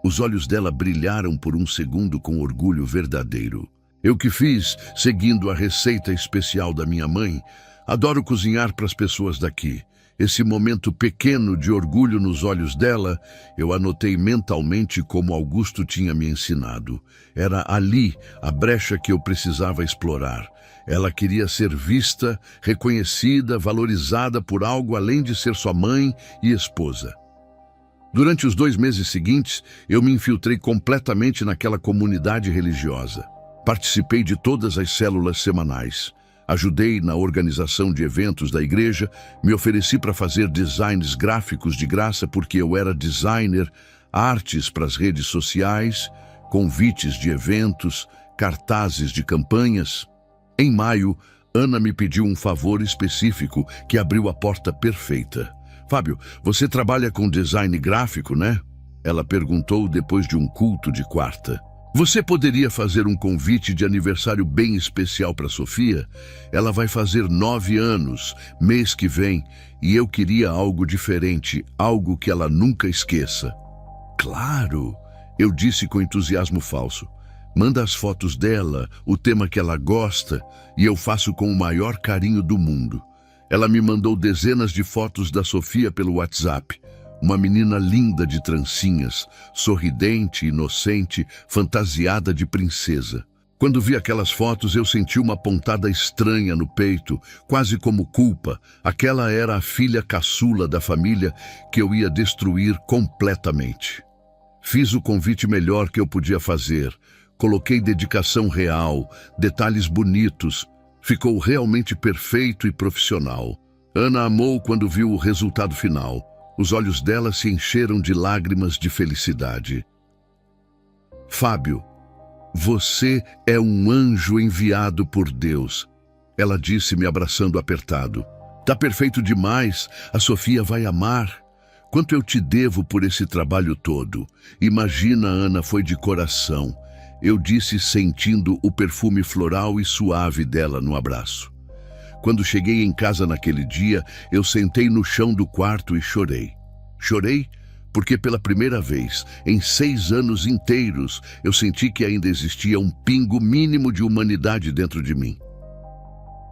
Os olhos dela brilharam por um segundo com orgulho verdadeiro. Eu que fiz, seguindo a receita especial da minha mãe, adoro cozinhar para as pessoas daqui. Esse momento pequeno de orgulho nos olhos dela, eu anotei mentalmente como Augusto tinha me ensinado. Era ali a brecha que eu precisava explorar. Ela queria ser vista, reconhecida, valorizada por algo além de ser sua mãe e esposa. Durante os 2 meses seguintes, eu me infiltrei completamente naquela comunidade religiosa. Participei de todas as células semanais. Ajudei na organização de eventos da igreja, me ofereci para fazer designs gráficos de graça porque eu era designer, artes para as redes sociais, convites de eventos, cartazes de campanhas. Em maio, Ana me pediu um favor específico que abriu a porta perfeita. Fábio, você trabalha com design gráfico, né? Ela perguntou depois de um culto de quarta. Você poderia fazer um convite de aniversário bem especial para Sofia? Ela vai fazer 9 anos, mês que vem, e eu queria algo diferente, algo que ela nunca esqueça. Claro, eu disse com entusiasmo falso. Manda as fotos dela, o tema que ela gosta, e eu faço com o maior carinho do mundo. Ela me mandou dezenas de fotos da Sofia pelo WhatsApp. Uma menina linda de trancinhas, sorridente, inocente, fantasiada de princesa. Quando vi aquelas fotos, eu senti uma pontada estranha no peito, quase como culpa. Aquela era a filha caçula da família que eu ia destruir completamente. Fiz o convite melhor que eu podia fazer, Coloquei dedicação real, detalhes bonitos. Ficou realmente perfeito e profissional. Ana amou quando viu o resultado final. Os olhos dela se encheram de lágrimas de felicidade. Fábio, você é um anjo enviado por Deus, ela disse, me abraçando apertado. Tá perfeito demais, a Sofia vai amar. Quanto eu te devo por esse trabalho todo. Imagina, Ana, foi de coração. Eu disse, sentindo o perfume floral e suave dela no abraço. Quando cheguei em casa naquele dia, eu sentei no chão do quarto e chorei. Chorei porque pela primeira vez, em 6 anos inteiros, eu senti que ainda existia um pingo mínimo de humanidade dentro de mim.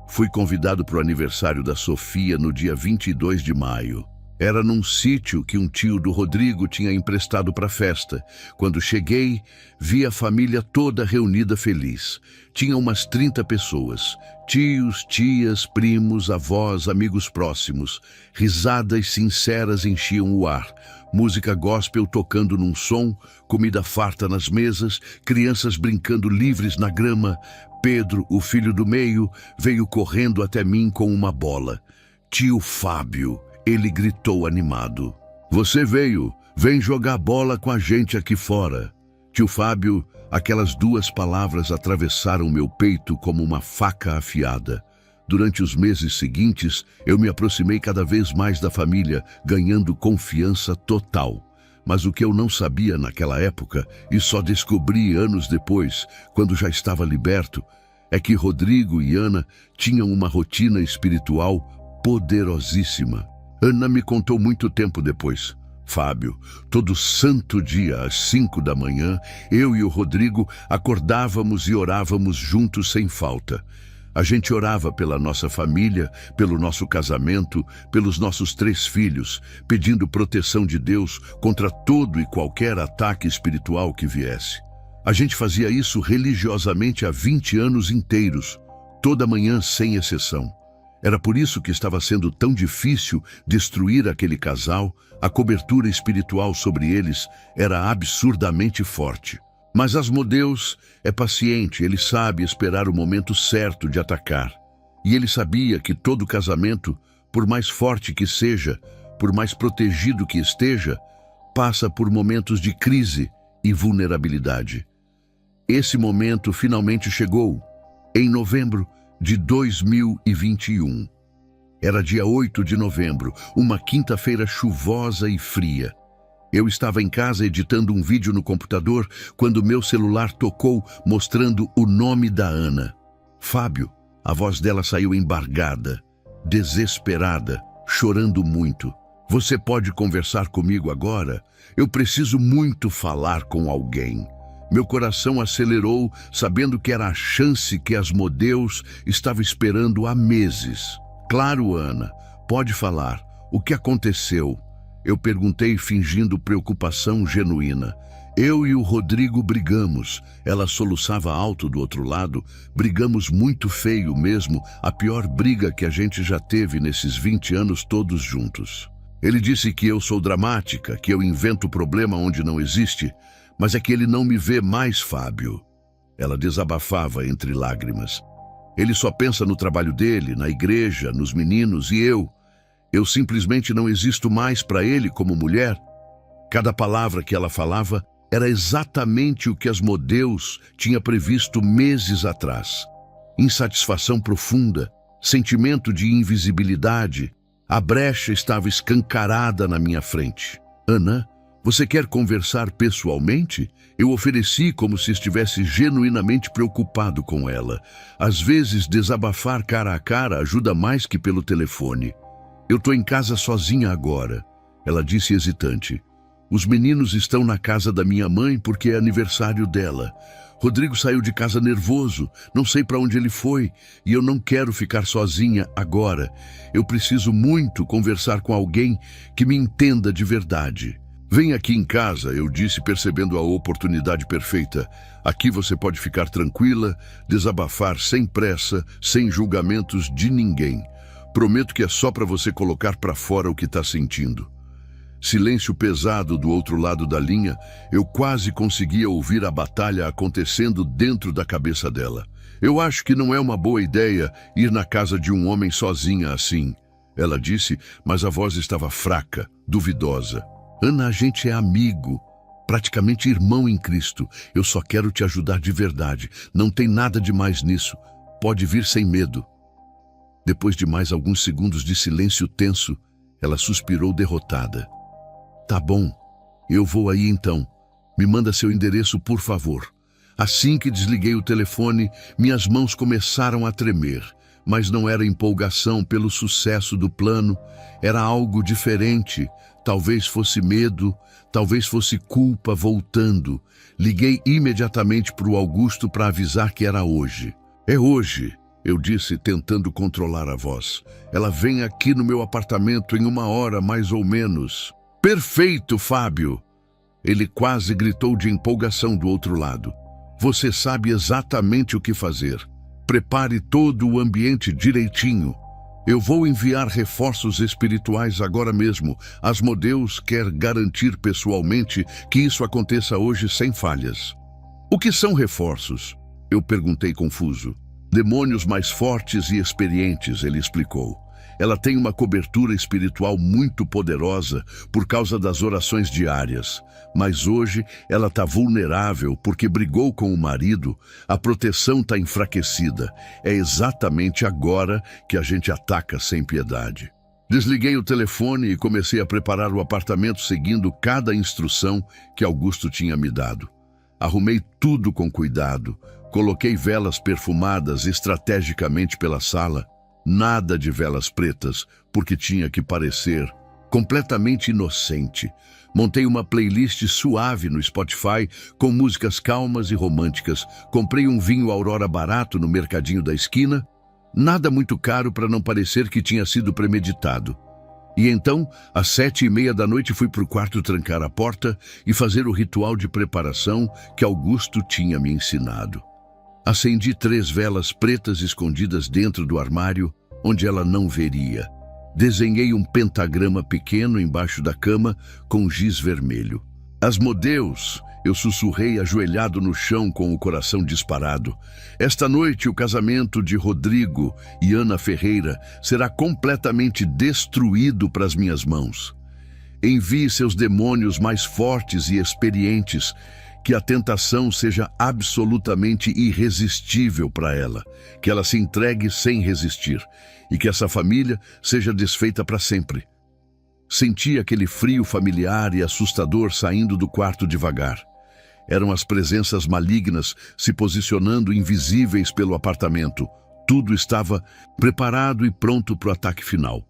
Fui convidado para o aniversário da Sofia no dia 22 de maio. Era num sítio que um tio do Rodrigo tinha emprestado para a festa. Quando cheguei, vi a família toda reunida feliz. Tinha umas 30 pessoas. Tios, tias, primos, avós, amigos próximos. Risadas sinceras enchiam o ar. Música gospel tocando num som, comida farta nas mesas, crianças brincando livres na grama. Pedro, o filho do meio, veio correndo até mim com uma bola. Tio Fábio, ele gritou animado. Você veio, vem jogar bola com a gente aqui fora. Tio Fábio, aquelas 2 palavras atravessaram meu peito como uma faca afiada. Durante os meses seguintes, eu me aproximei cada vez mais da família, ganhando confiança total. Mas o que eu não sabia naquela época, e só descobri anos depois, quando já estava liberto, é que Rodrigo e Ana tinham uma rotina espiritual poderosíssima. Ana me contou muito tempo depois. Fábio, todo santo dia às 5 da manhã, eu e o Rodrigo acordávamos e orávamos juntos sem falta. A gente orava pela nossa família, pelo nosso casamento, pelos nossos 3 filhos, pedindo proteção de Deus contra todo e qualquer ataque espiritual que viesse. A gente fazia isso religiosamente há 20 anos inteiros, toda manhã sem exceção. Era por isso que estava sendo tão difícil destruir aquele casal, a cobertura espiritual sobre eles era absurdamente forte. Mas Asmodeus é paciente, ele sabe esperar o momento certo de atacar. E ele sabia que todo casamento, por mais forte que seja, por mais protegido que esteja, passa por momentos de crise e vulnerabilidade. Esse momento finalmente chegou, em novembro de 2021. Era dia 8 de novembro, uma quinta-feira chuvosa e fria. Eu estava em casa editando um vídeo no computador quando meu celular tocou mostrando o nome da Ana. Fábio, a voz dela saiu embargada, desesperada, chorando muito. Você pode conversar comigo agora? Eu preciso muito falar com alguém. Meu coração acelerou, sabendo que era a chance que Asmodeus estava esperando há meses. Claro, Ana, pode falar. O que aconteceu? Eu perguntei fingindo preocupação genuína. Eu e o Rodrigo brigamos. Ela soluçava alto do outro lado. Brigamos muito feio mesmo, a pior briga que a gente já teve nesses 20 anos todos juntos. Ele disse que eu sou dramática, que eu invento problema onde não existe, mas é que ele não me vê mais, Fábio. Ela desabafava entre lágrimas. Ele só pensa no trabalho dele, na igreja, nos meninos e eu. Eu simplesmente não existo mais para ele como mulher. Cada palavra que ela falava era exatamente o que Asmodeus tinha previsto meses atrás. Insatisfação profunda, sentimento de invisibilidade. A brecha estava escancarada na minha frente. Ana, você quer conversar pessoalmente? Eu ofereci como se estivesse genuinamente preocupado com ela. Às vezes, desabafar cara a cara ajuda mais que pelo telefone. Eu estou em casa sozinha agora, ela disse hesitante. Os meninos estão na casa da minha mãe porque é aniversário dela. Rodrigo saiu de casa nervoso, não sei para onde ele foi, e eu não quero ficar sozinha agora. Eu preciso muito conversar com alguém que me entenda de verdade. Vem aqui em casa, eu disse, percebendo a oportunidade perfeita. Aqui você pode ficar tranquila, desabafar sem pressa, sem julgamentos de ninguém. Prometo que é só para você colocar para fora o que está sentindo. Silêncio pesado do outro lado da linha, eu quase conseguia ouvir a batalha acontecendo dentro da cabeça dela. Eu acho que não é uma boa ideia ir na casa de um homem sozinha assim, ela disse, mas a voz estava fraca, duvidosa. Ana, a gente é amigo, praticamente irmão em Cristo. Eu só quero te ajudar de verdade. Não tem nada de mais nisso. Pode vir sem medo. Depois de mais alguns segundos de silêncio tenso, ela suspirou derrotada. Tá bom, eu vou aí então. Me manda seu endereço, por favor. Assim que desliguei o telefone, minhas mãos começaram a tremer. Mas não era empolgação pelo sucesso do plano, era algo diferente. Talvez fosse medo, talvez fosse culpa voltando. Liguei imediatamente para o Augusto para avisar que era hoje. É hoje, eu disse, tentando controlar a voz. Ela vem aqui no meu apartamento em 1 hora, mais ou menos. Perfeito, Fábio! Ele quase gritou de empolgação do outro lado. Você sabe exatamente o que fazer. Prepare todo o ambiente direitinho. Eu vou enviar reforços espirituais agora mesmo. Asmodeus quer garantir pessoalmente que isso aconteça hoje sem falhas. O que são reforços? Eu perguntei confuso. Demônios mais fortes e experientes, ele explicou. Ela tem uma cobertura espiritual muito poderosa por causa das orações diárias. Mas hoje ela está vulnerável porque brigou com o marido, a proteção está enfraquecida. É exatamente agora que a gente ataca sem piedade. Desliguei o telefone e comecei a preparar o apartamento seguindo cada instrução que Augusto tinha me dado. Arrumei tudo com cuidado, coloquei velas perfumadas estrategicamente pela sala. Nada de velas pretas, porque tinha que parecer completamente inocente. Montei uma playlist suave no Spotify com músicas calmas e românticas. Comprei um vinho Aurora barato no mercadinho da esquina. Nada muito caro para não parecer que tinha sido premeditado. E então, às 7h30 da noite, fui para o quarto trancar a porta e fazer o ritual de preparação que Augusto tinha me ensinado. Acendi 3 velas pretas escondidas dentro do armário, onde ela não veria. Desenhei um pentagrama pequeno embaixo da cama com giz vermelho. Asmodeus, eu sussurrei ajoelhado no chão com o coração disparado. Esta noite o casamento de Rodrigo e Ana Ferreira será completamente destruído para as minhas mãos. Envie seus demônios mais fortes e experientes, que a tentação seja absolutamente irresistível para ela, que ela se entregue sem resistir e que essa família seja desfeita para sempre. Senti aquele frio familiar e assustador saindo do quarto devagar. Eram as presenças malignas se posicionando invisíveis pelo apartamento. Tudo estava preparado e pronto para o ataque final.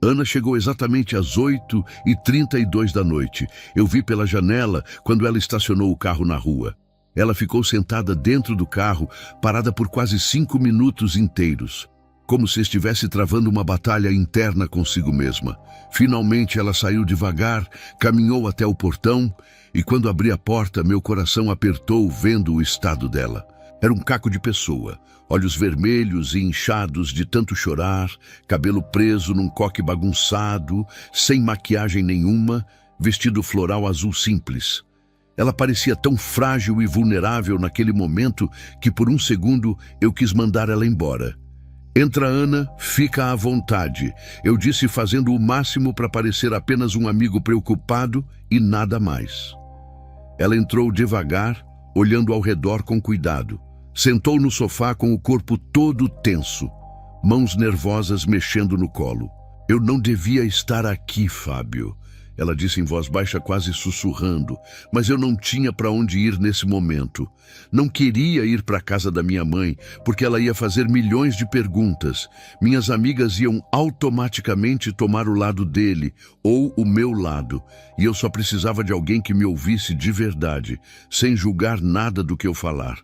Ana chegou exatamente às 8h32 da noite. Eu vi pela janela quando ela estacionou o carro na rua. Ela ficou sentada dentro do carro, parada por quase 5 minutos inteiros, como se estivesse travando uma batalha interna consigo mesma. Finalmente ela saiu devagar, caminhou até o portão e quando abri a porta, meu coração apertou vendo o estado dela. Era um caco de pessoa, olhos vermelhos e inchados de tanto chorar, cabelo preso num coque bagunçado, sem maquiagem nenhuma, vestido floral azul simples. Ela parecia tão frágil e vulnerável naquele momento que por um segundo eu quis mandar ela embora. Entra, Ana, fica à vontade, eu disse fazendo o máximo para parecer apenas um amigo preocupado e nada mais. Ela entrou devagar, olhando ao redor com cuidado. Sentou no sofá com o corpo todo tenso, mãos nervosas mexendo no colo. Eu não devia estar aqui, Fábio, ela disse em voz baixa, quase sussurrando, mas eu não tinha para onde ir nesse momento. Não queria ir para a casa da minha mãe, porque ela ia fazer milhões de perguntas. Minhas amigas iam automaticamente tomar o lado dele, ou o meu lado, e eu só precisava de alguém que me ouvisse de verdade, sem julgar nada do que eu falar.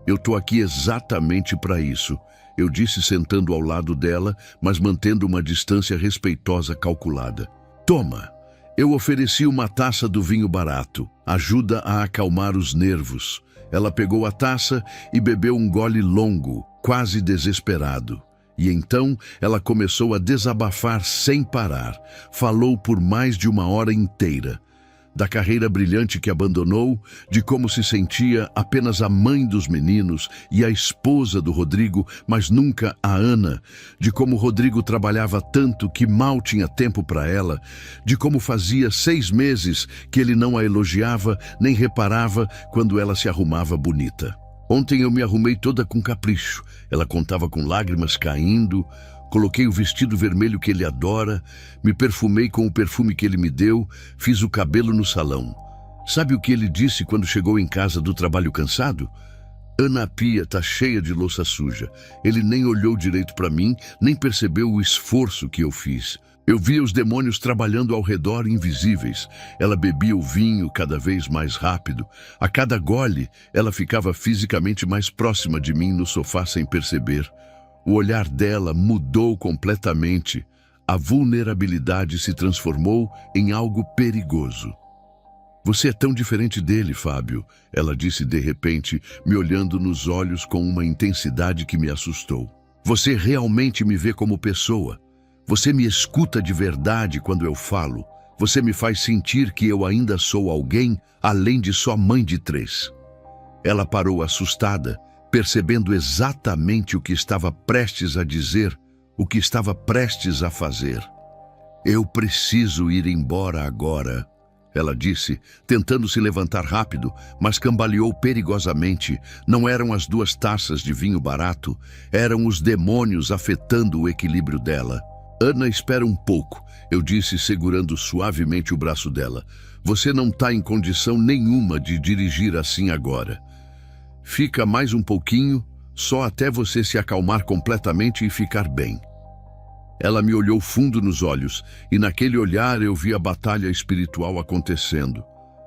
Eu tô aqui exatamente para isso, eu disse sentando ao lado dela, mas mantendo uma distância respeitosa calculada. Toma! Eu ofereci uma taça do vinho barato. Ajuda a acalmar os nervos. Ela pegou a taça e bebeu um gole longo, quase desesperado. E então ela começou a desabafar sem parar. Falou por mais de 1 hora inteira. Da carreira brilhante que abandonou, de como se sentia apenas a mãe dos meninos e a esposa do Rodrigo, mas nunca a Ana, de como Rodrigo trabalhava tanto que mal tinha tempo para ela, de como fazia 6 meses que ele não a elogiava nem reparava quando ela se arrumava bonita. Ontem eu me arrumei toda com capricho. Ela contava com lágrimas caindo. Coloquei o vestido vermelho que ele adora, me perfumei com o perfume que ele me deu, fiz o cabelo no salão. Sabe o que ele disse quando chegou em casa do trabalho cansado? Ana, a pia tá cheia de louça suja. Ele nem olhou direito para mim, nem percebeu o esforço que eu fiz. Eu via os demônios trabalhando ao redor invisíveis. Ela bebia o vinho cada vez mais rápido. A cada gole, ela ficava fisicamente mais próxima de mim no sofá sem perceber. O olhar dela mudou completamente. A vulnerabilidade se transformou em algo perigoso. Você é tão diferente dele, Fábio, ela disse de repente, me olhando nos olhos com uma intensidade que me assustou. Você realmente me vê como pessoa. Você me escuta de verdade quando eu falo. Você me faz sentir que eu ainda sou alguém além de só mãe de 3. Ela parou assustada, percebendo exatamente o que estava prestes a dizer, o que estava prestes a fazer. Eu preciso ir embora agora, ela disse, tentando se levantar rápido, mas cambaleou perigosamente. Não eram as 2 taças de vinho barato, eram os demônios afetando o equilíbrio dela. Ana, espera um pouco, eu disse, segurando suavemente o braço dela. Você não está em condição nenhuma de dirigir assim agora. Fica mais um pouquinho, só até você se acalmar completamente e ficar bem. Ela me olhou fundo nos olhos, e naquele olhar eu vi a batalha espiritual acontecendo.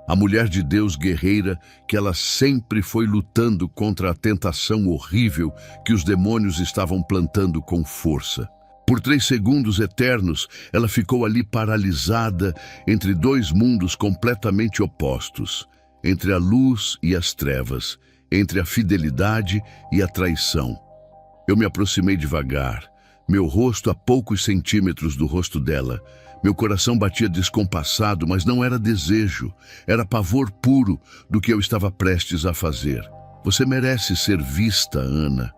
A mulher de Deus guerreira que ela sempre foi lutando contra a tentação horrível que os demônios estavam plantando com força. Por 3 segundos eternos, ela ficou ali paralisada entre 2 mundos completamente opostos, entre a luz e as trevas, entre a fidelidade e a traição. Eu me aproximei devagar, meu rosto a poucos centímetros do rosto dela. Meu coração batia descompassado, mas não era desejo, era pavor puro do que eu estava prestes a fazer. Você merece ser vista, Ana.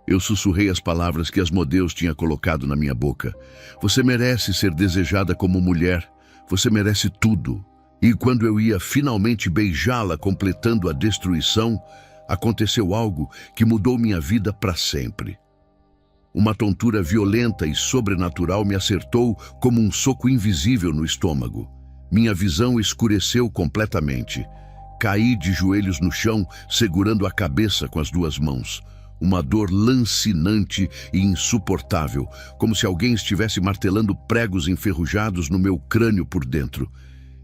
Eu sussurrei as palavras que Asmodeus tinha colocado na minha boca. Você merece ser desejada como mulher, você merece tudo. E quando eu ia finalmente beijá-la, completando a destruição, aconteceu algo que mudou minha vida para sempre. Uma tontura violenta e sobrenatural me acertou como um soco invisível no estômago. Minha visão escureceu completamente. Caí de joelhos no chão, segurando a cabeça com as 2 mãos. Uma dor lancinante e insuportável, como se alguém estivesse martelando pregos enferrujados no meu crânio por dentro.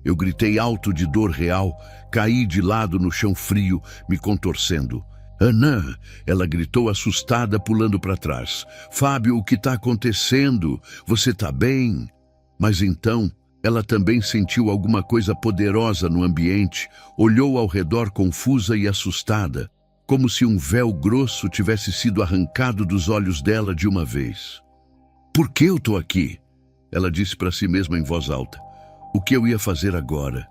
Eu gritei alto de dor real, caí de lado no chão frio, me contorcendo. Ana, ela gritou assustada, pulando para trás. Fábio, o que está acontecendo? Você está bem? Mas então, ela também sentiu alguma coisa poderosa no ambiente, olhou ao redor confusa e assustada, como se um véu grosso tivesse sido arrancado dos olhos dela de uma vez. Por que eu estou aqui? Ela disse para si mesma em voz alta. O que eu ia fazer agora?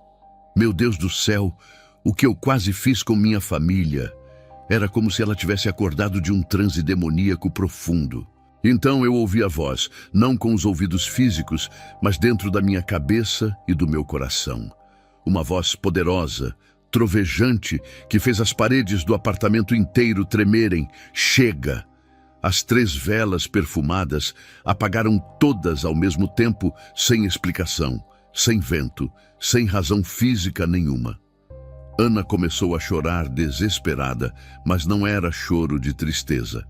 Meu Deus do céu, o que eu quase fiz com minha família? Era como se ela tivesse acordado de um transe demoníaco profundo. Então eu ouvi a voz, não com os ouvidos físicos, mas dentro da minha cabeça e do meu coração. Uma voz poderosa, trovejante, que fez as paredes do apartamento inteiro tremerem. Chega! As 3 velas perfumadas apagaram todas ao mesmo tempo, sem explicação, sem vento, sem razão física nenhuma. Ana começou a chorar desesperada, mas não era choro de tristeza.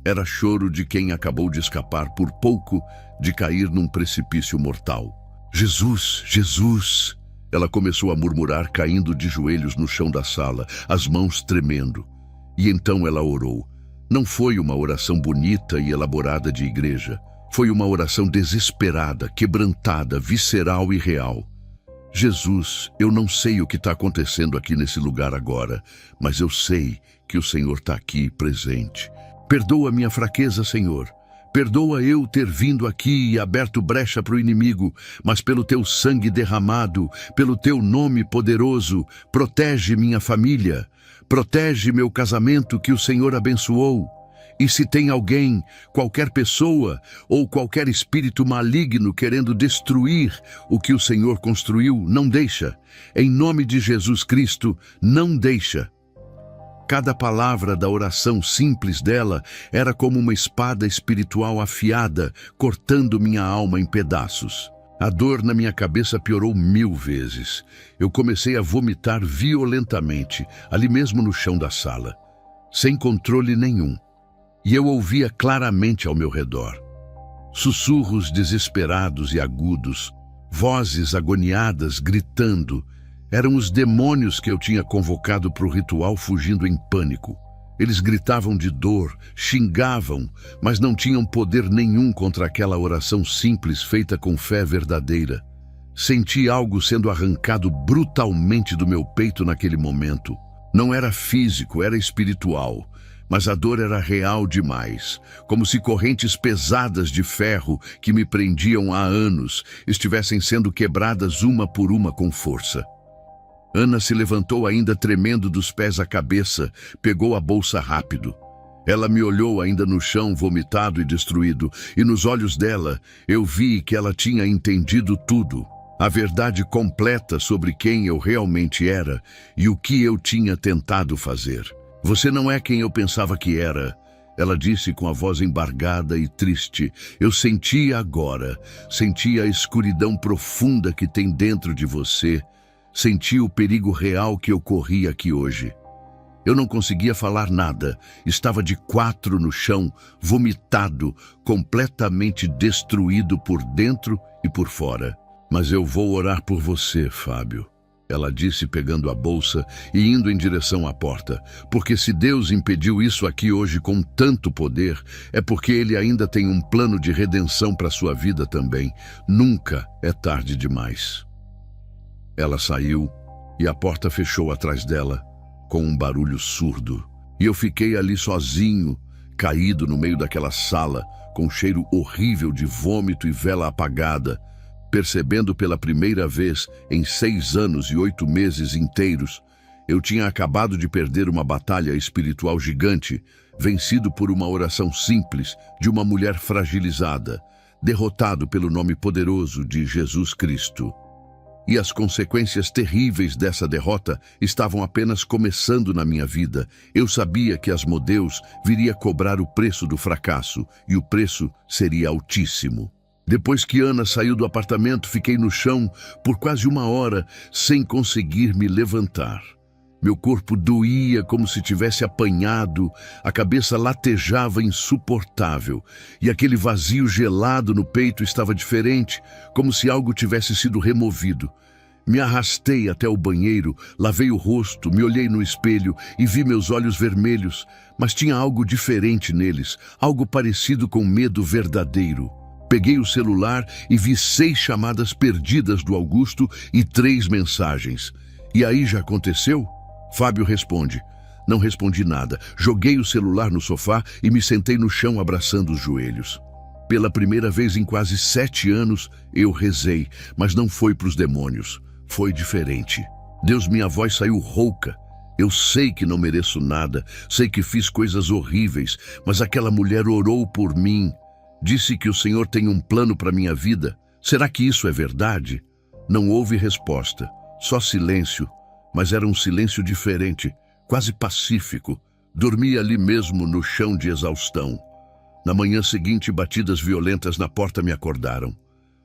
Era choro de quem acabou de escapar por pouco de cair num precipício mortal. Jesus, Jesus! Ela começou a murmurar, caindo de joelhos no chão da sala, as mãos tremendo. E então ela orou. Não foi uma oração bonita e elaborada de igreja. Foi uma oração desesperada, quebrantada, visceral e real. Jesus, eu não sei o que está acontecendo aqui nesse lugar agora, mas eu sei que o Senhor está aqui presente. Perdoa minha fraqueza, Senhor. Perdoa eu ter vindo aqui e aberto brecha para o inimigo, mas pelo teu sangue derramado, pelo teu nome poderoso, protege minha família, protege meu casamento que o Senhor abençoou. E se tem alguém, qualquer pessoa ou qualquer espírito maligno querendo destruir o que o Senhor construiu, não deixa. Em nome de Jesus Cristo, não deixa. Cada palavra da oração simples dela era como uma espada espiritual afiada, cortando minha alma em pedaços. A dor na minha cabeça piorou 1000 vezes. Eu comecei a vomitar violentamente, ali mesmo no chão da sala, sem controle nenhum. E eu ouvia claramente ao meu redor. Sussurros desesperados e agudos, vozes agoniadas gritando. Eram os demônios que eu tinha convocado para o ritual fugindo em pânico. Eles gritavam de dor, xingavam, mas não tinham poder nenhum contra aquela oração simples feita com fé verdadeira. Senti algo sendo arrancado brutalmente do meu peito naquele momento. Não era físico, era espiritual. Mas a dor era real demais, como se correntes pesadas de ferro que me prendiam há anos estivessem sendo quebradas uma por uma com força. Ana se levantou ainda tremendo dos pés à cabeça, pegou a bolsa rápido. Ela me olhou ainda no chão, vomitado e destruído, e nos olhos dela eu vi que ela tinha entendido tudo. A verdade completa sobre quem eu realmente era e o que eu tinha tentado fazer. Você não é quem eu pensava que era, ela disse com a voz embargada e triste. Eu sentia agora, sentia a escuridão profunda que tem dentro de você. Senti o perigo real que eu corri aqui hoje. Eu não conseguia falar nada. Estava de 4 no chão, vomitado, completamente destruído por dentro e por fora. Mas eu vou orar por você, Fábio, ela disse pegando a bolsa e indo em direção à porta. Porque se Deus impediu isso aqui hoje com tanto poder, é porque Ele ainda tem um plano de redenção para sua vida também. Nunca é tarde demais. Ela saiu e a porta fechou atrás dela, com um barulho surdo. E eu fiquei ali sozinho, caído no meio daquela sala, com um cheiro horrível de vômito e vela apagada, percebendo pela primeira vez em 6 anos e 8 meses inteiros, eu tinha acabado de perder uma batalha espiritual gigante, vencido por uma oração simples de uma mulher fragilizada, derrotado pelo nome poderoso de Jesus Cristo. E as consequências terríveis dessa derrota estavam apenas começando na minha vida. Eu sabia que Asmodeus viria cobrar o preço do fracasso, e o preço seria altíssimo. Depois que Ana saiu do apartamento, fiquei no chão por quase 1 hora, sem conseguir me levantar. Meu corpo doía como se tivesse apanhado, a cabeça latejava insuportável, e aquele vazio gelado no peito estava diferente, como se algo tivesse sido removido. Me arrastei até o banheiro, lavei o rosto, me olhei no espelho e vi meus olhos vermelhos, mas tinha algo diferente neles, algo parecido com medo verdadeiro. Peguei o celular e vi 6 chamadas perdidas do Augusto e 3 mensagens. E aí, já aconteceu? Fábio responde. Não respondi nada. Joguei o celular no sofá e me sentei no chão abraçando os joelhos. Pela primeira vez em quase 7 anos, eu rezei, mas não foi para os demônios. Foi diferente. Deus, minha voz saiu rouca. Eu sei que não mereço nada, sei que fiz coisas horríveis, mas aquela mulher orou por mim. Disse que o Senhor tem um plano para minha vida. Será que isso é verdade? Não houve resposta, só silêncio, mas era um silêncio diferente, quase pacífico. Dormi ali mesmo no chão de exaustão. Na manhã seguinte, batidas violentas na porta me acordaram.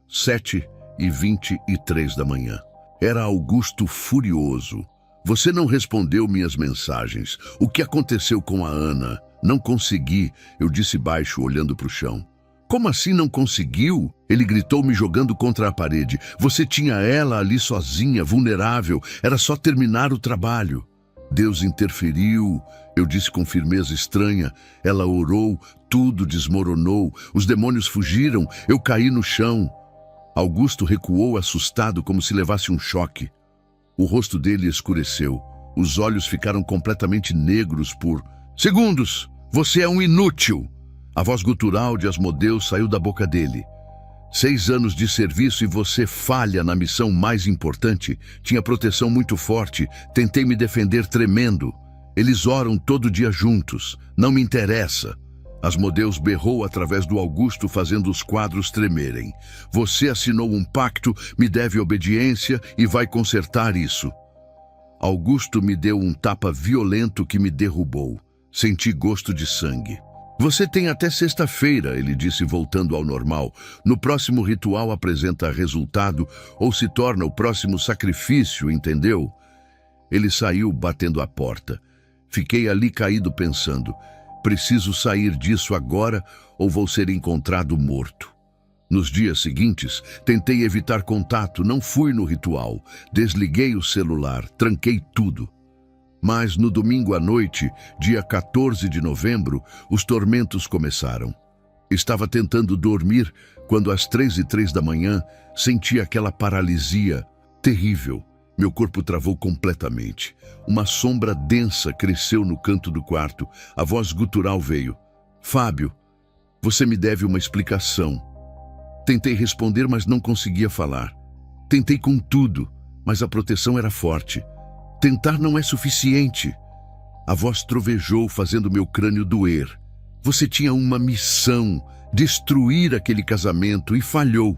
7h23 da manhã. Era Augusto furioso. Você não respondeu minhas mensagens. O que aconteceu com a Ana? Não consegui, eu disse baixo, olhando para o chão. Como assim não conseguiu? Ele gritou, me jogando contra a parede. Você tinha ela ali sozinha, vulnerável. Era só terminar o trabalho. Deus interferiu, eu disse com firmeza estranha. Ela orou, tudo desmoronou. Os demônios fugiram, eu caí no chão. Augusto recuou assustado, como se levasse um choque. O rosto dele escureceu. Os olhos ficaram completamente negros por segundos. Você é um inútil. A voz gutural de Asmodeus saiu da boca dele. 6 anos de serviço e você falha na missão mais importante. Tinha proteção muito forte. Tentei me defender tremendo. Eles oram todo dia juntos. Não me interessa. Asmodeus berrou através do Augusto, fazendo os quadros tremerem. Você assinou um pacto, me deve obediência e vai consertar isso. Augusto me deu um tapa violento que me derrubou. Senti gosto de sangue. Você tem até sexta-feira, ele disse, voltando ao normal. No próximo ritual apresenta resultado ou se torna o próximo sacrifício, entendeu? Ele saiu batendo a porta. Fiquei ali caído pensando, preciso sair disso agora ou vou ser encontrado morto. Nos dias seguintes, tentei evitar contato, não fui no ritual. Desliguei o celular, tranquei tudo. Mas no domingo à noite, dia 14 de novembro, os tormentos começaram. Estava tentando dormir quando às 3h03 da manhã senti aquela paralisia terrível. Meu corpo travou completamente. Uma sombra densa cresceu no canto do quarto. A voz gutural veio. Fábio, você me deve uma explicação. Tentei responder, mas não conseguia falar. Tentei com tudo, mas a proteção era forte. Tentar não é suficiente. A voz trovejou, fazendo meu crânio doer. Você tinha uma missão, destruir aquele casamento, e falhou.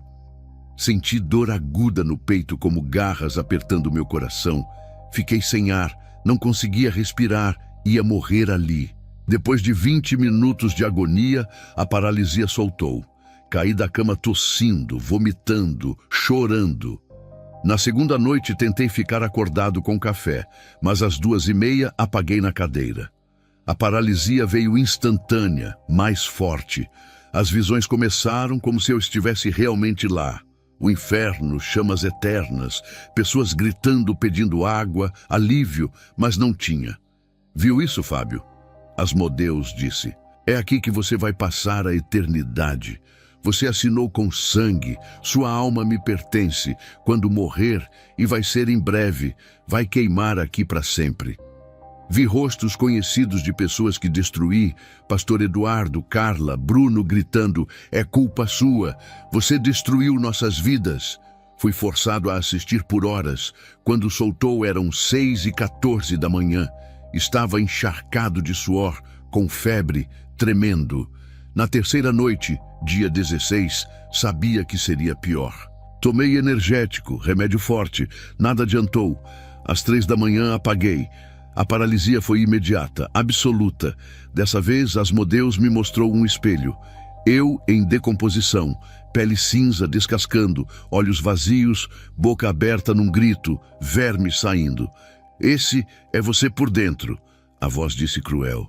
Senti dor aguda no peito, como garras apertando meu coração. Fiquei sem ar, não conseguia respirar, ia morrer ali. Depois de 20 minutos de agonia, a paralisia soltou. Caí da cama tossindo, vomitando, chorando. Na segunda noite tentei ficar acordado com café, mas às 2h30 apaguei na cadeira. A paralisia veio instantânea, mais forte. As visões começaram como se eu estivesse realmente lá. O inferno, chamas eternas, pessoas gritando, pedindo água, alívio, mas não tinha. Viu isso, Fábio? Asmodeus disse, é aqui que você vai passar a eternidade. Você assinou com sangue, sua alma me pertence. Quando morrer, e vai ser em breve, vai queimar aqui para sempre. Vi rostos conhecidos de pessoas que destruí, Pastor Eduardo, Carla, Bruno gritando, é culpa sua, você destruiu nossas vidas. Fui forçado a assistir por horas. Quando soltou eram 6h14 da manhã. Estava encharcado de suor, com febre, tremendo. Na terceira noite, dia 16, sabia que seria pior. Tomei energético, remédio forte, nada adiantou. Às 3 da manhã apaguei. A paralisia foi imediata, absoluta. Dessa vez, Asmodeus me mostrou um espelho. Eu em decomposição, pele cinza descascando, olhos vazios, boca aberta num grito, vermes saindo. Esse é você por dentro, a voz disse cruel.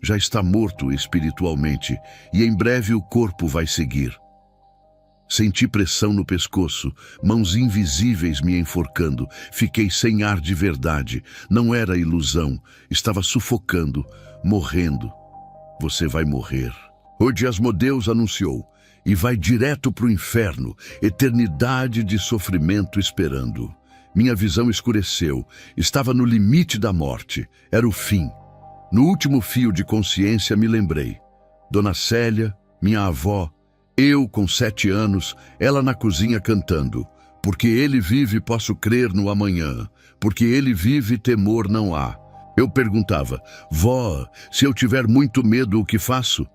Já está morto espiritualmente e em breve o corpo vai seguir. Senti pressão no pescoço, mãos invisíveis me enforcando. Fiquei sem ar de verdade. Não era ilusão. Estava sufocando, morrendo. Você vai morrer. Hoje Asmodeus anunciou. E vai direto para o inferno. Eternidade de sofrimento esperando. Minha visão escureceu. Estava no limite da morte. Era o fim. No último fio de consciência me lembrei. Dona Célia, minha avó, eu com 7 anos, ela na cozinha cantando. Porque ele vive, posso crer no amanhã. Porque ele vive, temor não há. Eu perguntava, vó, se eu tiver muito medo, o que faço?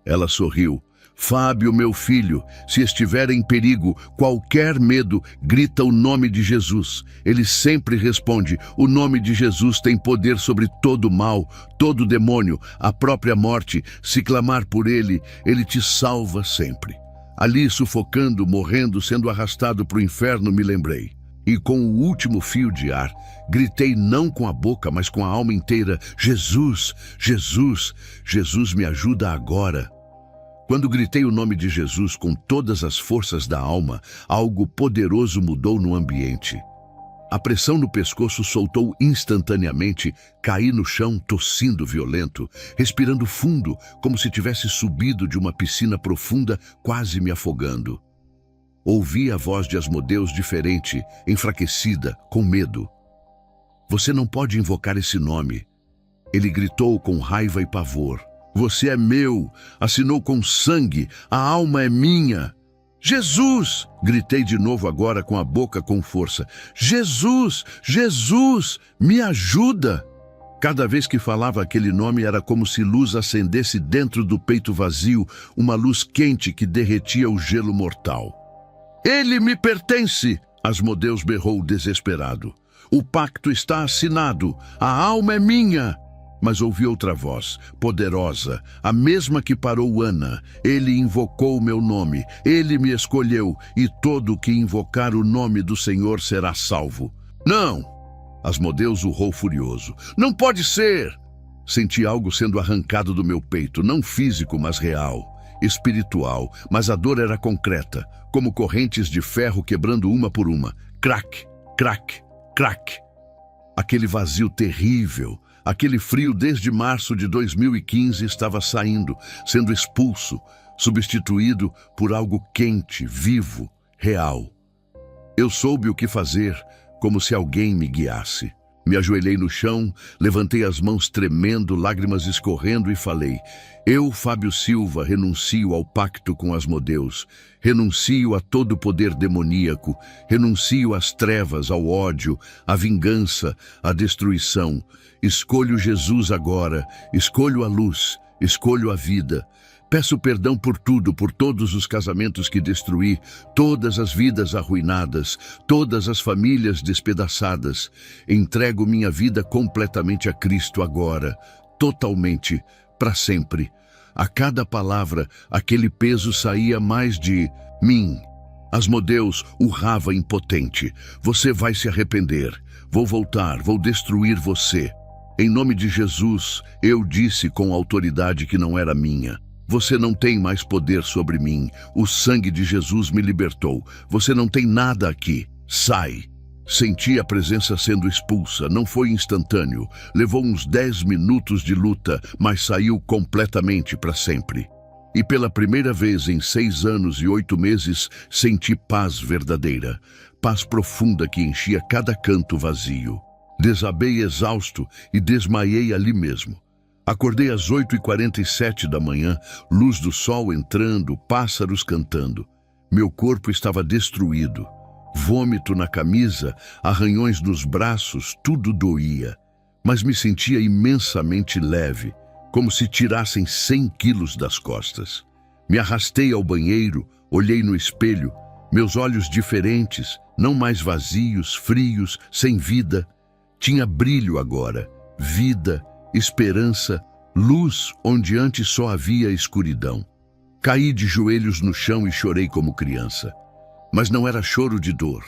Ela sorriu. Fábio, meu filho, se estiver em perigo, qualquer medo, grita o nome de Jesus. Ele sempre responde, o nome de Jesus tem poder sobre todo mal, todo demônio, a própria morte. Se clamar por ele, ele te salva sempre. Ali, sufocando, morrendo, sendo arrastado para o inferno, me lembrei. E com o último fio de ar, gritei não com a boca, mas com a alma inteira, Jesus, Jesus, Jesus me ajuda agora. Quando gritei o nome de Jesus com todas as forças da alma, algo poderoso mudou no ambiente. A pressão no pescoço soltou instantaneamente, caí no chão tossindo violento, respirando fundo, como se tivesse subido de uma piscina profunda, quase me afogando. Ouvi a voz de Asmodeus diferente, enfraquecida, com medo. Você não pode invocar esse nome. Ele gritou com raiva e pavor. Você é meu, assinou com sangue, a alma é minha. Jesus! Gritei de novo agora com a boca com força. Jesus! Jesus! Me ajuda! Cada vez que falava aquele nome era como se luz acendesse dentro do peito vazio, uma luz quente que derretia o gelo mortal. Ele me pertence! Asmodeus berrou desesperado. O pacto está assinado, a alma é minha! Mas ouvi outra voz, poderosa, a mesma que parou Ana. Ele invocou o meu nome, ele me escolheu, e todo que invocar o nome do Senhor será salvo. Não! Asmodeus urrou furioso. Não pode ser! Senti algo sendo arrancado do meu peito, não físico, mas real, espiritual, mas a dor era concreta, como correntes de ferro quebrando uma por uma. Crack, crack, crack. Aquele vazio terrível, aquele frio desde março de 2015 estava saindo, sendo expulso, substituído por algo quente, vivo, real. Eu soube o que fazer, como se alguém me guiasse. Me ajoelhei no chão, levantei as mãos tremendo, lágrimas escorrendo e falei: eu, Fábio Silva, renuncio ao pacto com Asmodeus, renuncio a todo poder demoníaco, renuncio às trevas, ao ódio, à vingança, à destruição. Escolho Jesus agora, escolho a luz, escolho a vida. Peço perdão por tudo, por todos os casamentos que destruí, todas as vidas arruinadas, todas as famílias despedaçadas. Entrego minha vida completamente a Cristo agora, totalmente, para sempre. A cada palavra, aquele peso saía mais de mim. Asmodeus urrava impotente. Você vai se arrepender. Vou voltar, vou destruir você. Em nome de Jesus, eu disse com autoridade que não era minha. Você não tem mais poder sobre mim. O sangue de Jesus me libertou. Você não tem nada aqui. Sai. Senti a presença sendo expulsa. Não foi instantâneo. Levou uns 10 minutos de luta, mas saiu completamente para sempre. E pela primeira vez em 6 anos e 8 meses, senti paz verdadeira. Paz profunda que enchia cada canto vazio. Desabei exausto e desmaiei ali mesmo. Acordei às 8h47 da manhã, luz do sol entrando, pássaros cantando. Meu corpo estava destruído. Vômito na camisa, arranhões nos braços, tudo doía. Mas me sentia imensamente leve, como se tirassem 100 quilos das costas. Me arrastei ao banheiro, olhei no espelho, meus olhos diferentes, não mais vazios, frios, sem vida. Tinha brilho agora, vida, esperança, luz onde antes só havia escuridão. Caí de joelhos no chão e chorei como criança. Mas não era choro de dor.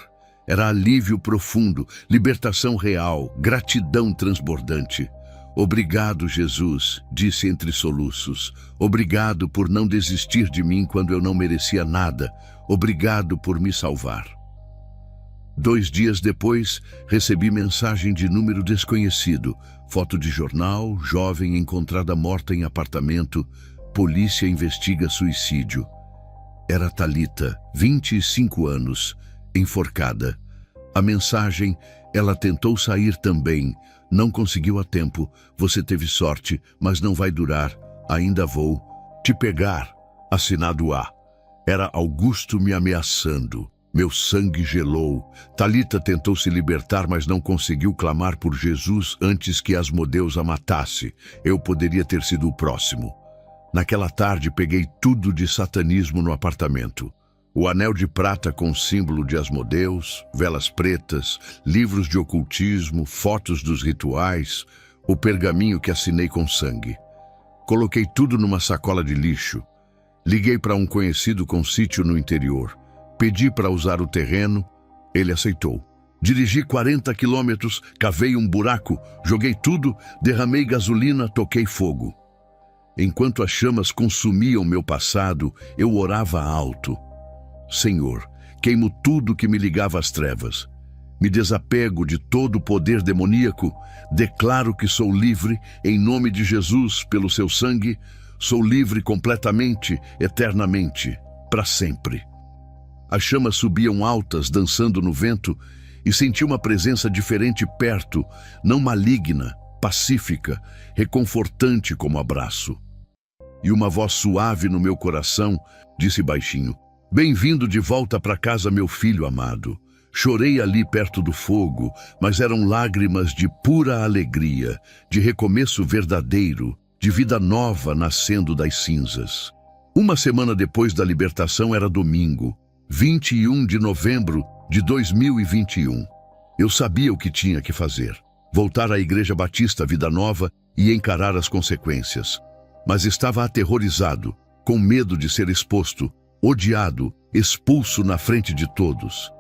Era alívio profundo, libertação real, gratidão transbordante. Obrigado, Jesus, disse entre soluços. Obrigado por não desistir de mim quando eu não merecia nada. Obrigado por me salvar. 2 dias depois, recebi mensagem de número desconhecido. Foto de jornal, jovem encontrada morta em apartamento. Polícia investiga suicídio. Era Thalita, 25 anos, enforcada. A mensagem: ela tentou sair também. Não conseguiu a tempo. Você teve sorte, mas não vai durar. Ainda vou te pegar. Assinado A. Era Augusto me ameaçando. Meu sangue gelou. Thalita tentou se libertar, mas não conseguiu clamar por Jesus antes que Asmodeus a matasse. Eu poderia ter sido o próximo. Naquela tarde, peguei tudo de satanismo no apartamento. O anel de prata com símbolo de Asmodeus, velas pretas, livros de ocultismo, fotos dos rituais, o pergaminho que assinei com sangue. Coloquei tudo numa sacola de lixo. Liguei para um conhecido com sítio no interior. Pedi para usar o terreno, ele aceitou. Dirigi 40 quilômetros, cavei um buraco, joguei tudo, derramei gasolina, toquei fogo. Enquanto as chamas consumiam meu passado, eu orava alto. Senhor, queimo tudo que me ligava às trevas. Me desapego de todo o poder demoníaco, declaro que sou livre, em nome de Jesus, pelo seu sangue, sou livre completamente, eternamente, para sempre. As chamas subiam altas, dançando no vento, e senti uma presença diferente perto, não maligna, pacífica, reconfortante como abraço. e uma voz suave no meu coração disse baixinho: "Bem-vindo de volta para casa, meu filho amado." Chorei ali perto do fogo, mas eram lágrimas de pura alegria, de recomeço verdadeiro, de vida nova nascendo das cinzas. Uma semana depois da libertação era domingo, 21 de novembro de 2021. Eu sabia o que tinha que fazer: voltar à Igreja Batista Vida Nova e encarar as consequências. Mas estava aterrorizado, com medo de ser exposto, odiado, expulso na frente de todos.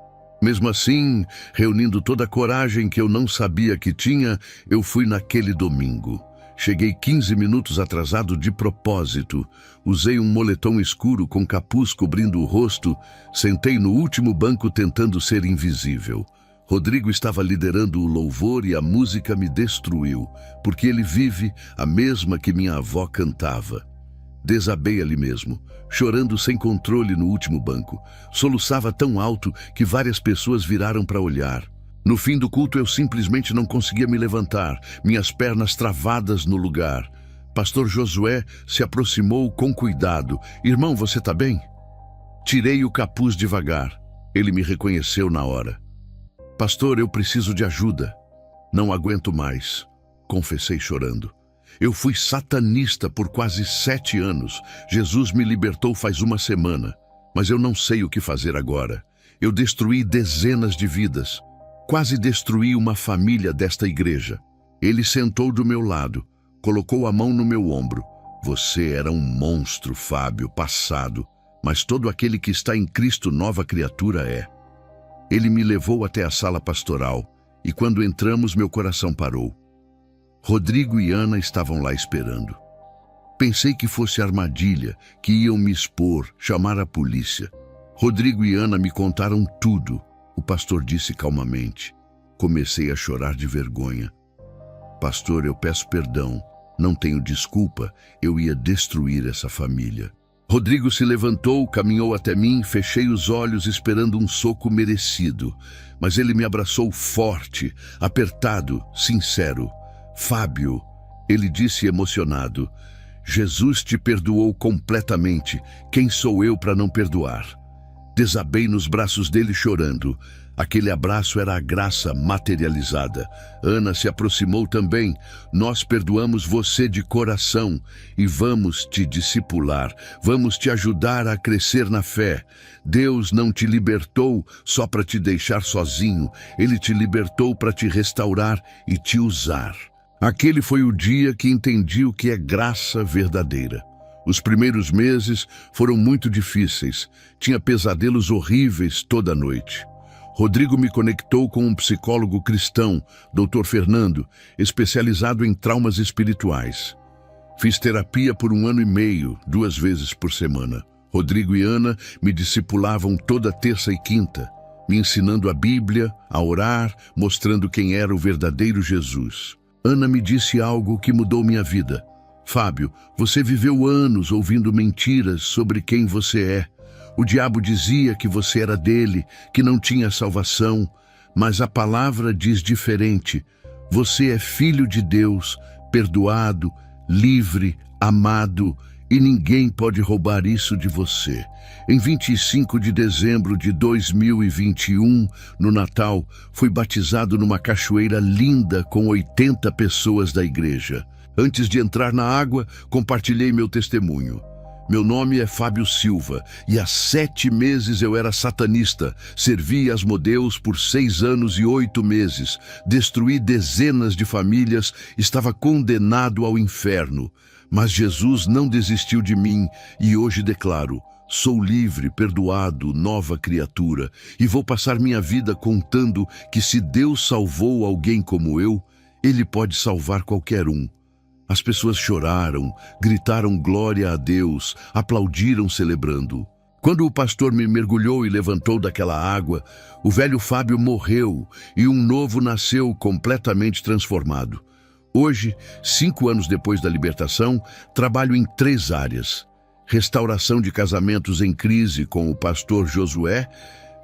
Mesmo assim, reunindo toda a coragem que eu não sabia que tinha, eu fui naquele domingo. Cheguei 15 minutos atrasado de propósito. Usei um moletom escuro com capuz cobrindo o rosto. Sentei no último banco tentando ser invisível. Rodrigo estava liderando o louvor e a música me destruiu, porque ele vive a mesma que minha avó cantava. Desabei ali mesmo, chorando sem controle no último banco. Soluçava tão alto que várias pessoas viraram para olhar. No fim do culto eu simplesmente não conseguia me levantar, minhas pernas travadas no lugar. Pastor Josué se aproximou com cuidado. "Irmão, você está bem?" Tirei o capuz devagar. Ele me reconheceu na hora. "Pastor, eu preciso de ajuda. Não aguento mais", confessei chorando. "Eu fui satanista por quase 7 anos. Jesus me libertou faz uma semana, mas eu não sei o que fazer agora. Eu destruí dezenas de vidas. Quase destruí uma família desta igreja." Ele sentou do meu lado, colocou a mão no meu ombro. "Você era um monstro, Fábio, passado, mas todo aquele que está em Cristo nova criatura é." Ele me levou até a sala pastoral e quando entramos meu coração parou. Rodrigo e Ana estavam lá esperando. Pensei que fosse armadilha, que iam me expor, chamar a polícia. Rodrigo e Ana me contaram tudo, o pastor disse calmamente. Comecei a chorar de vergonha. "Pastor, eu peço perdão, não tenho desculpa, eu ia destruir essa família." Rodrigo se levantou, caminhou até mim, fechei os olhos esperando um soco merecido, mas ele me abraçou forte, apertado, sincero. "Fábio", ele disse emocionado, "Jesus te perdoou completamente. Quem sou eu para não perdoar?" Desabei nos braços dele chorando. Aquele abraço era a graça materializada. Ana se aproximou também. "Nós perdoamos você de coração e vamos te discipular, vamos te ajudar a crescer na fé. Deus não te libertou só para te deixar sozinho, Ele te libertou para te restaurar e te usar." Aquele foi o dia que entendi o que é graça verdadeira. Os primeiros meses foram muito difíceis. Tinha pesadelos horríveis toda noite. Rodrigo me conectou com um psicólogo cristão, Dr. Fernando, especializado em traumas espirituais. Fiz terapia por 1 ano e meio, 2 vezes por semana. Rodrigo e Ana me discipulavam toda terça e quinta, me ensinando a Bíblia, a orar, mostrando quem era o verdadeiro Jesus. Ana me disse algo que mudou minha vida. "Fábio, você viveu anos ouvindo mentiras sobre quem você é. O diabo dizia que você era dele, que não tinha salvação, mas a palavra diz diferente. Você é filho de Deus, perdoado, livre, amado, e ninguém pode roubar isso de você." Em 25 de dezembro de 2021, no Natal, fui batizado numa cachoeira linda com 80 pessoas da igreja. Antes de entrar na água, compartilhei meu testemunho. "Meu nome é Fábio Silva e há 7 meses eu era satanista. Servi Asmodeus por 6 anos e 8 meses. Destruí dezenas de famílias, estava condenado ao inferno. Mas Jesus não desistiu de mim e hoje declaro: sou livre, perdoado, nova criatura e vou passar minha vida contando que se Deus salvou alguém como eu, Ele pode salvar qualquer um." As pessoas choraram, gritaram glória a Deus, aplaudiram celebrando. Quando o pastor me mergulhou e levantou daquela água, o velho Fábio morreu e um novo nasceu completamente transformado. Hoje, 5 anos depois da libertação, trabalho em 3 áreas. Restauração de casamentos em crise com o pastor Josué.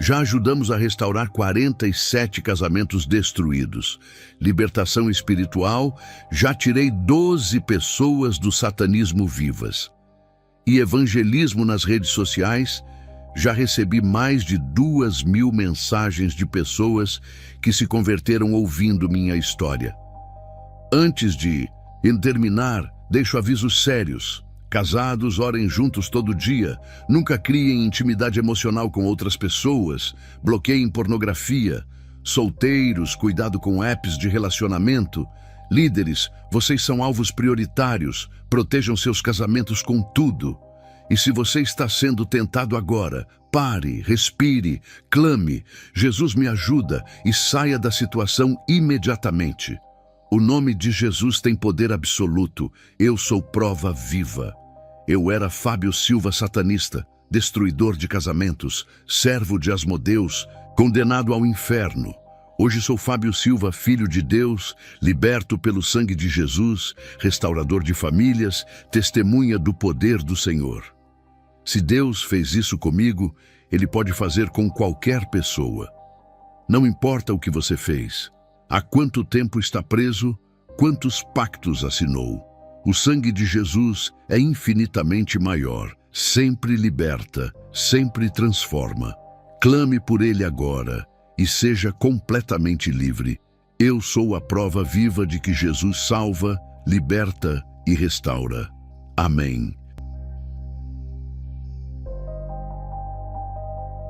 Já ajudamos a restaurar 47 casamentos destruídos. Libertação espiritual, já tirei 12 pessoas do satanismo vivas. e evangelismo nas redes sociais, já recebi mais de 2.000 mensagens de pessoas que se converteram ouvindo minha história. Antes de terminar, deixo avisos sérios. Casados, orem juntos todo dia. Nunca criem intimidade emocional com outras pessoas. Bloqueiem pornografia. Solteiros, cuidado com apps de relacionamento. Líderes, vocês são alvos prioritários. Protejam seus casamentos com tudo. E se você está sendo tentado agora, pare, respire, clame. Jesus me ajuda e saia da situação imediatamente. O nome de Jesus tem poder absoluto. Eu sou prova viva. Eu era Fábio Silva satanista, destruidor de casamentos, servo de Asmodeus, condenado ao inferno. Hoje sou Fábio Silva, filho de Deus, liberto pelo sangue de Jesus, restaurador de famílias, testemunha do poder do Senhor. Se Deus fez isso comigo, Ele pode fazer com qualquer pessoa. Não importa o que você fez, há quanto tempo está preso, quantos pactos assinou. O sangue de Jesus é infinitamente maior, sempre liberta, sempre transforma. Clame por Ele agora e seja completamente livre. Eu sou a prova viva de que Jesus salva, liberta e restaura. Amém.